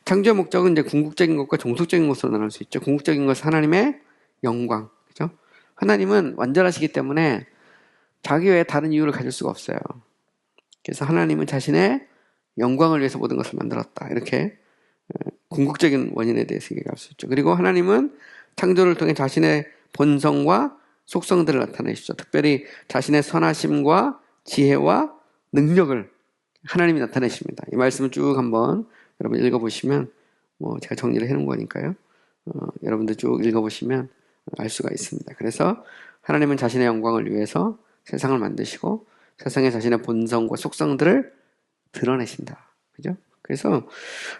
창조의 목적은 이제 궁극적인 것과 종속적인 것으로 나눌 수 있죠. 궁극적인 것은 하나님의 영광, 그죠? 하나님은 완전하시기 때문에 자기 외에 다른 이유를 가질 수가 없어요. 그래서 하나님은 자신의 영광을 위해서 모든 것을 만들었다, 이렇게 궁극적인 원인에 대해서 얘기할 수 있죠. 그리고 하나님은 창조를 통해 자신의 본성과 속성들을 나타내시죠. 특별히 자신의 선하심과 지혜와 능력을 하나님이 나타내십니다. 이 말씀을 쭉 한번 여러분 읽어보시면, 뭐 제가 정리를 해놓은 거니까요. 여러분들 쭉 읽어보시면 알 수가 있습니다. 그래서 하나님은 자신의 영광을 위해서 세상을 만드시고 세상에 자신의 본성과 속성들을 드러내신다. 그죠? 그래서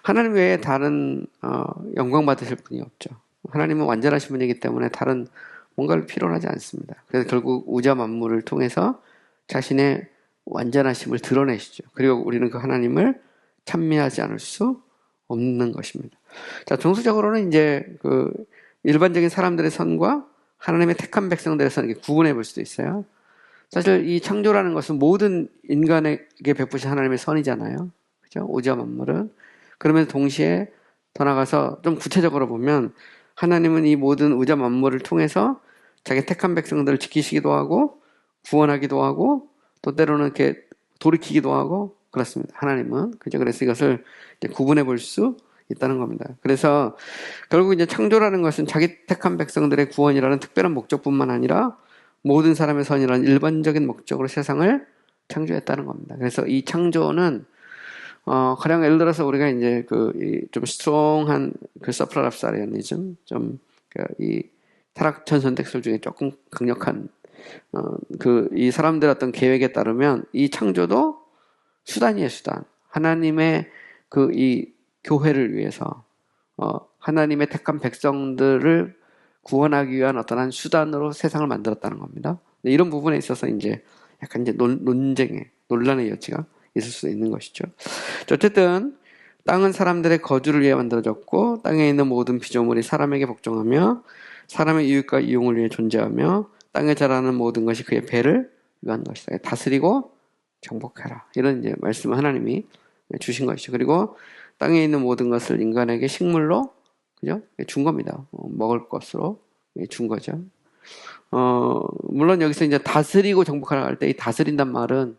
하나님 외에 다른 영광 받으실 분이 없죠. 하나님은 완전하신 분이기 때문에 다른 뭔가를 필요로 하지 않습니다. 그래서 결국 우주 만물을 통해서 자신의 완전하심을 드러내시죠. 그리고 우리는 그 하나님을 찬미하지 않을 수 없는 것입니다. 자, 종수적으로는 이제 그 일반적인 사람들의 선과 하나님의 택한 백성들의 선 이렇게 구분해 볼 수도 있어요. 사실 이 창조라는 것은 모든 인간에게 베푸신 하나님의 선이잖아요. 그죠? 오지와 만물은. 그러면서 동시에 더 나가서 좀 구체적으로 보면 하나님은 이 모든 우자 만물을 통해서 자기 택한 백성들을 지키시기도 하고 구원하기도 하고 또 때로는 이렇게 돌이키기도 하고 그렇습니다. 하나님은. 그죠? 그래서 이것을 이제 구분해 볼 수 있다는 겁니다. 그래서 결국 이제 창조라는 것은 자기 택한 백성들의 구원이라는 특별한 목적뿐만 아니라 모든 사람의 선이라는 일반적인 목적으로 세상을 창조했다는 겁니다. 그래서 이 창조는 가령 예를 들어서 우리가 이제 좀 스트롱한 그 서프라랍사리아니즘, 이 타락천 선택설 중에 조금 강력한 이 사람들의 어떤 계획에 따르면 이 창조도 수단이에요, 수단. 하나님의 이 교회를 위해서 하나님의 택한 백성들을 구원하기 위한 어떤 한 수단으로 세상을 만들었다는 겁니다. 이런 부분에 있어서 이제 약간 이제 논란의 여지가 있을 수 있는 것이죠. 어쨌든 땅은 사람들의 거주를 위해 만들어졌고 땅에 있는 모든 피조물이 사람에게 복종하며 사람의 유익과 이용을 위해 존재하며 땅에 자라는 모든 것이 그의 배를 위한 것이다. 다스리고 정복해라. 이런 이제 말씀을 하나님이 주신 것이죠. 그리고 땅에 있는 모든 것을 인간에게 식물로 그죠? 준 겁니다. 먹을 것으로 준 거죠. 물론 여기서 이제 다스리고 정복하라 할 때 이 다스린단 말은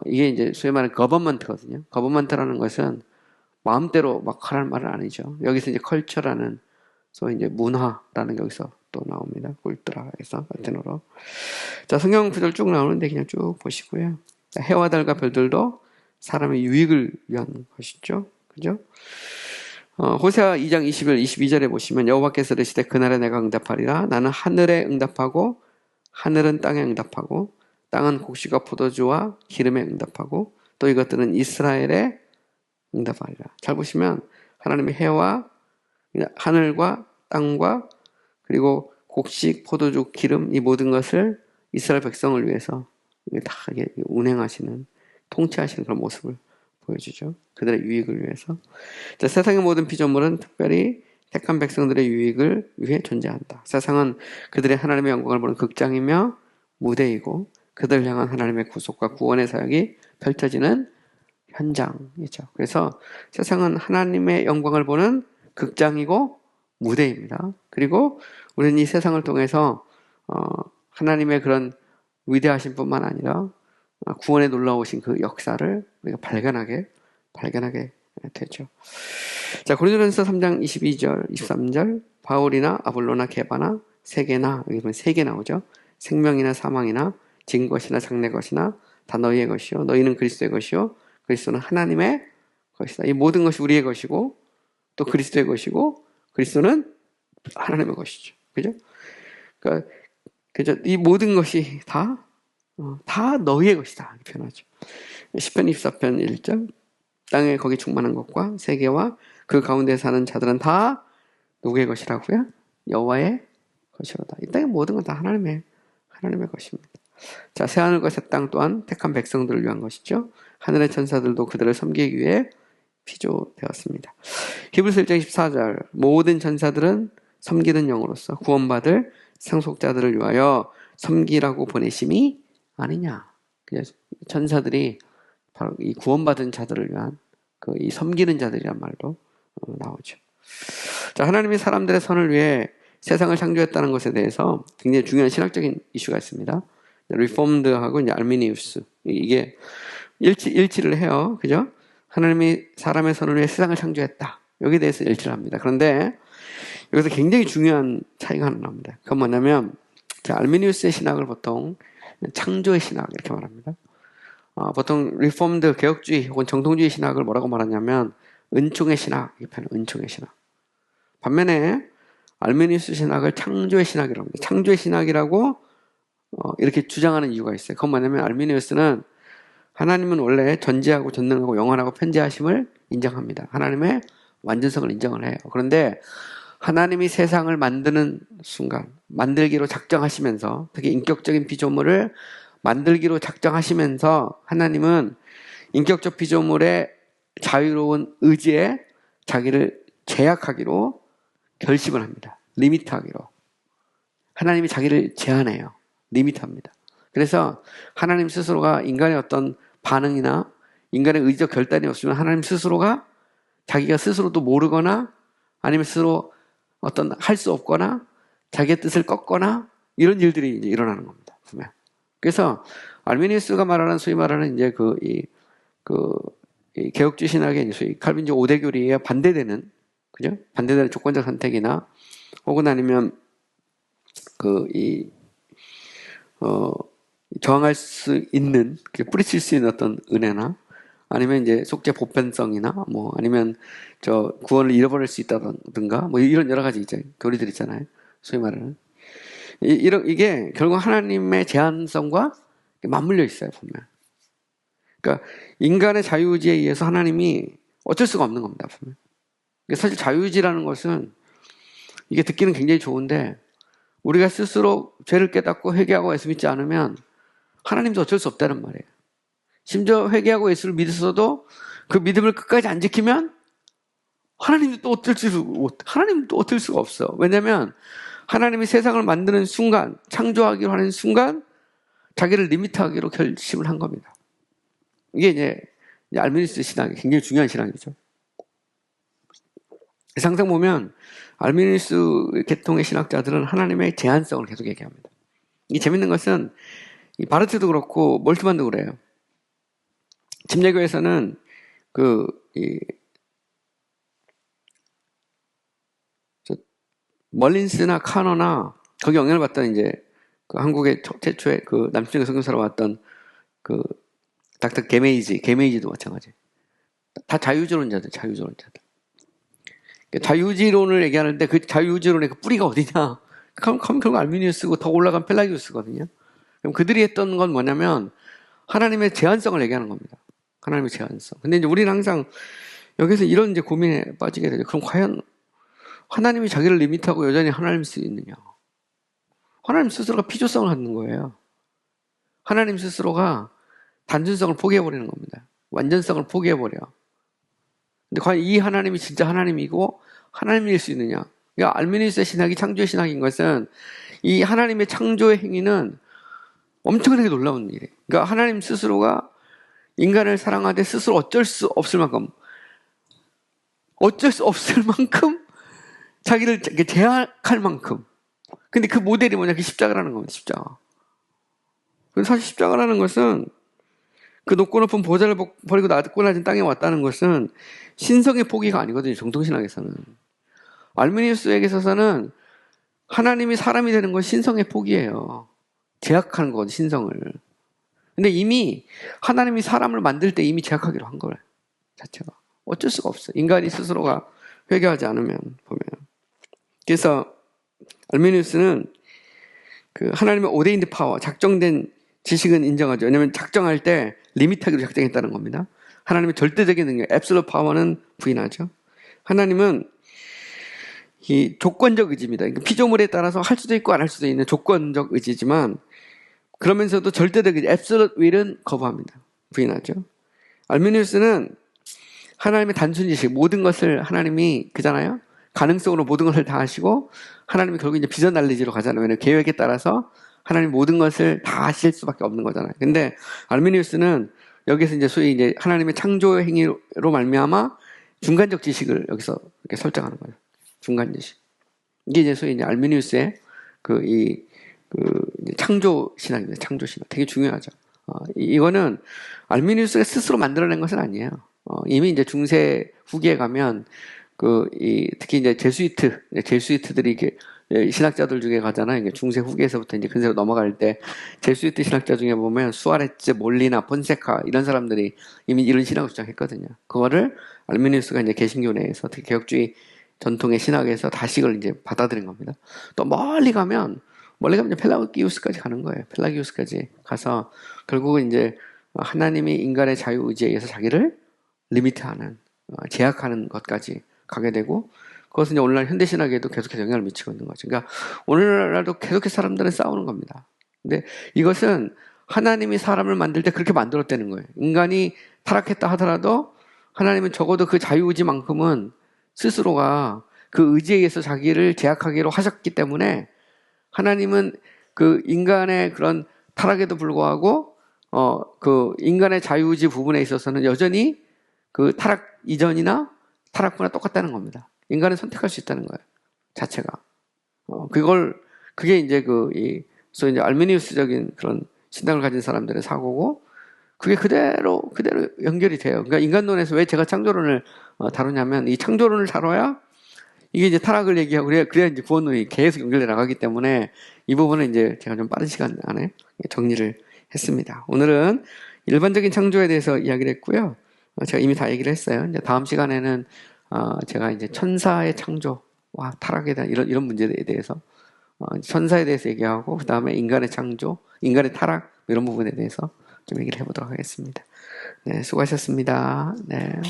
이게 이제 소위 말하는 거버먼트거든요. 거버먼트라는 것은 마음대로 막 하라는 말은 아니죠. 여기서 이제 컬처라는 소위 이제 문화라는 게 여기서 또 나옵니다. 꿀트라에서 라틴어로. 자, 성경 구절 쭉 나오는데 그냥 쭉 보시고요. 해와 달과 별들도 사람의 유익을 위한 것이죠. 그죠? 호세아 2장 21, 22절에 보시면 여호와께서 이르시되 그날에 내가 응답하리라. 나는 하늘에 응답하고 하늘은 땅에 응답하고 땅은 곡식과 포도주와 기름에 응답하고 또 이것들은 이스라엘에 응답하리라. 잘 보시면 하나님의 해와 하늘과 땅과 그리고 곡식, 포도주, 기름 이 모든 것을 이스라엘 백성을 위해서 다 운행하시는 통치하시는 그런 모습을 보여주죠. 그들의 유익을 위해서. 자, 세상의 모든 피조물은 특별히 택한 백성들의 유익을 위해 존재한다. 세상은 그들의 하나님의 영광을 보는 극장이며 무대이고 그들을 향한 하나님의 구속과 구원의 사역이 펼쳐지는 현장이죠. 그래서 세상은 하나님의 영광을 보는 극장이고 무대입니다. 그리고 우리는 이 세상을 통해서 하나님의 그런 위대하신 뿐만 아니라 구원에 놀라우신 그 역사를 우리가 발견하게 되죠. 자, 고린도전서 3장 22절, 23절 바울이나 아볼로나 게바나 세계나 여기 보면 세계 나오죠. 생명이나 사망이나 진 것이나 장래 것이나 다 너희의 것이요 너희는 그리스도의 것이요 그리스도는 하나님의 것이다. 이 모든 것이 우리의 것이고 또 그리스도의 것이고 그리스도는 하나님의 것이죠. 그죠? 그러니까 그죠? 이 모든 것이 다 너희의 것이다. 이렇게 표현하죠. 시편 24편 1절 땅에 거기 충만한 것과 세계와 그 가운데 사는 자들은 다 누구의 것이라고요? 여호와의 것이로다. 이 땅의 모든 건 다 하나님의 것입니다. 자, 새하늘과 새 땅 또한 택한 백성들을 위한 것이죠. 하늘의 천사들도 그들을 섬기기 위해 피조되었습니다. 히브리서 1장 14절 모든 천사들은 섬기는 영으로서 구원받을 상속자들을 위하여 섬기라고 보내심이 아니냐. 천사들이 바로 이 구원받은 자들을 위한 이 섬기는 자들이란 말도 나오죠. 자, 하나님이 사람들의 선을 위해 세상을 창조했다는 것에 대해서 굉장히 중요한 신학적인 이슈가 있습니다. 리폼드하고 이제 알미니우스 이게 일치를 해요. 그죠? 하나님이 사람의 선을 위해 세상을 창조했다. 여기에 대해서 일치를 합니다. 그런데 여기서 굉장히 중요한 차이가 하나 나옵니다. 그건 뭐냐면 알미니우스의 신학을 보통 창조의 신학 이렇게 말합니다. 보통 리폼드 개혁주의 혹은 정통주의 신학을 뭐라고 말하냐면 은총의 신학, 이 편은 은총의 신학. 반면에 알미니우스 신학을 창조의 신학이라고 합니다. 창조의 신학이라고 이렇게 주장하는 이유가 있어요. 그건 뭐냐면 알미니우스는 하나님은 원래 전지하고 전능하고 영원하고 편재하심을 인정합니다. 하나님의 완전성을 인정을 해요. 그런데 하나님이 세상을 만드는 순간 만들기로 작정하시면서 특히 인격적인 피조물을 만들기로 작정하시면서 하나님은 인격적 피조물의 자유로운 의지에 자기를 제약하기로 결심을 합니다. 리미트하기로. 하나님이 자기를 제한해요. 리미트합니다. 그래서 하나님 스스로가 인간의 어떤 반응이나 인간의 의지적 결단이 없으면 하나님 스스로가 자기가 스스로도 모르거나 아니면 스스로 어떤 할 수 없거나 자기의 뜻을 꺾거나 이런 일들이 이제 일어나는 겁니다. 보면. 그래서 알미니우스가 말하는 소위 말하는 이제 이 개혁주의 신학의 소위 칼빈주의 5대 교리에 반대되는, 그죠? 반대되는 조건적 선택이나 혹은 아니면 저항할 수 있는, 뿌리칠 수 있는 어떤 은혜나 아니면 이제 속죄 보편성이나 뭐 아니면 구원을 잃어버릴 수 있다든가 뭐 이런 여러 가지 이제 교리들 있잖아요. 소위 말하는. 이게 결국 하나님의 제한성과 맞물려 있어요, 보면. 그러니까 인간의 자유의지에 의해서 하나님이 어쩔 수가 없는 겁니다, 보면. 사실 자유의지라는 것은 이게 듣기는 굉장히 좋은데 우리가 스스로 죄를 깨닫고 회개하고 예수 믿지 않으면 하나님도 어쩔 수 없다는 말이에요. 심지어 회개하고 예수를 믿었어도 그 믿음을 끝까지 안 지키면 하나님도 또 어쩔 수가 없어. 왜냐하면 하나님이 세상을 만드는 순간, 창조하기로 하는 순간 자기를 리미트하기로 결심을 한 겁니다. 이게 이제 알미니우스 신학이 굉장히 중요한 신학이죠. 항상 보면 알미니우스 계통의 신학자들은 하나님의 제한성을 계속 얘기합니다. 이 재밌는 것은 이 바르트도 그렇고 몰트만도 그래요. 침례교에서는 멀린스나 카너나 거기 영향을 받던 이제 한국의 최초의 남중의 선교사로 왔던 닥터 게메이지도 마찬가지. 다 자유주론자들. 자유주의론을 얘기하는데 그 자유주의론의 그 뿌리가 어디냐? 그럼 결국 알미니우스고 더 올라간 펠라기우스거든요. 그럼 그들이 했던 건 뭐냐면 하나님의 제한성을 얘기하는 겁니다. 하나님의 제한성. 근데 이제 우리는 항상 여기서 이런 이제 고민에 빠지게 되죠. 그럼 과연 하나님이 자기를 리미트하고 여전히 하나님일 수 있느냐? 하나님 스스로가 피조성을 갖는 거예요. 하나님 스스로가 단순성을 포기해버리는 겁니다. 완전성을 포기해버려. 근데 과연 이 하나님이 진짜 하나님이고 하나님일 수 있느냐? 그러니까 알미니우스의 신학이 창조의 신학인 것은 이 하나님의 창조의 행위는 엄청나게 놀라운 일이에요. 그러니까 하나님 스스로가 인간을 사랑하되 스스로 어쩔 수 없을 만큼 자기를 제약할 만큼. 근데 그 모델이 뭐냐? 그 십자가라는 겁니다. 십자가. 근데 사실 십자가라는 것은 그 높고 높은 보좌를 버리고 낮고 낮은 땅에 왔다는 것은 신성의 포기가 아니거든요. 정통신학에서는. 알미니우스에게 있어서는 하나님이 사람이 되는 건 신성의 포기예요. 제약하는 거거든요. 신성을. 근데 이미 하나님이 사람을 만들 때 이미 제약하기로 한 거예요. 자체가. 어쩔 수가 없어요. 인간이 스스로가 회개하지 않으면 보면. 그래서 알미니우스는 하나님의 오데인드 파워, 작정된 지식은 인정하죠. 왜냐하면 작정할 때 리미트하기로 작정했다는 겁니다. 하나님의 절대적인 능력, 앱솔루트 파워는 부인하죠. 하나님은 이 조건적 의지입니다. 그러니까 피조물에 따라서 할 수도 있고 안 할 수도 있는 조건적 의지지만 그러면서도 절대적 의지, 앱솔루트 윌은 거부합니다. 부인하죠. 알미니우스는 하나님의 단순 지식, 모든 것을 하나님이 그잖아요. 가능성으로 모든 것을 다 하시고 하나님이 결국 이제 비전 날리지로 가잖아요. 왜냐하면 계획에 따라서 하나님 모든 것을 다 하실 수밖에 없는 거잖아요. 근데 알미니우스는 여기서 이제 소위 이제 하나님의 창조 행위로 말미암아 중간적 지식을 여기서 이렇게 설정하는 거예요. 중간 지식. 이게 이제 소위 이제 알미니우스의 창조 신학입니다. 창조 신학. 되게 중요하죠. 이거는 알미니우스가 스스로 만들어낸 것은 아니에요. 이미 이제 중세 후기에 가면 특히 이제 제수이트들이 이렇게 신학자들 중에 가잖아요. 중세 후기에서부터 이제 근세로 넘어갈 때 제수이트 신학자 중에 보면 수아레츠, 몰리나, 폰세카 이런 사람들이 이미 이런 신학을 주장했거든요. 그거를 알미니우스가 이제 개신교 내에서 특히 개혁주의 전통의 신학에서 다식을 이제 받아들인 겁니다. 또 멀리 가면 이제 펠라기우스까지 가는 거예요. 펠라기우스까지 가서 결국은 이제 하나님이 인간의 자유의지에 의해서 자기를 리미트하는, 제약하는 것까지 가게 되고 그것은 이제 오늘날 현대신학에도 계속해서 영향을 미치고 있는 거죠. 그러니까 오늘날도 계속해서 사람들은 싸우는 겁니다. 근데 이것은 하나님이 사람을 만들 때 그렇게 만들었다는 거예요. 인간이 타락했다 하더라도 하나님은 적어도 그 자유의지만큼은 스스로가 그 의지에 의해서 자기를 제약하기로 하셨기 때문에 하나님은 그 인간의 그런 타락에도 불구하고 그 인간의 자유의지 부분에 있어서는 여전히 그 타락 이전이나 타락 후나 똑같다는 겁니다. 인간은 선택할 수 있다는 거예요. 자체가. 그게 이제 소위 이제 알메니우스적인 그런 신앙을 가진 사람들의 사고고, 그게 그대로 연결이 돼요. 그러니까 인간론에서 왜 제가 창조론을 다루냐면, 이 창조론을 다뤄야 이게 이제 타락을 얘기하고 그래야 이제 구원론이 계속 연결돼 나가기 때문에 이 부분은 이제 제가 좀 빠른 시간 안에 정리를 했습니다. 오늘은 일반적인 창조에 대해서 이야기를 했고요. 제가 이미 다 얘기를 했어요. 이제 다음 시간에는 제가 이제 천사의 창조와 타락에 대한 이런 문제에 대해서 천사에 대해서 얘기하고, 그 다음에 인간의 창조, 인간의 타락 이런 부분에 대해서 좀 얘기를 해보도록 하겠습니다. 네, 수고하셨습니다. 네.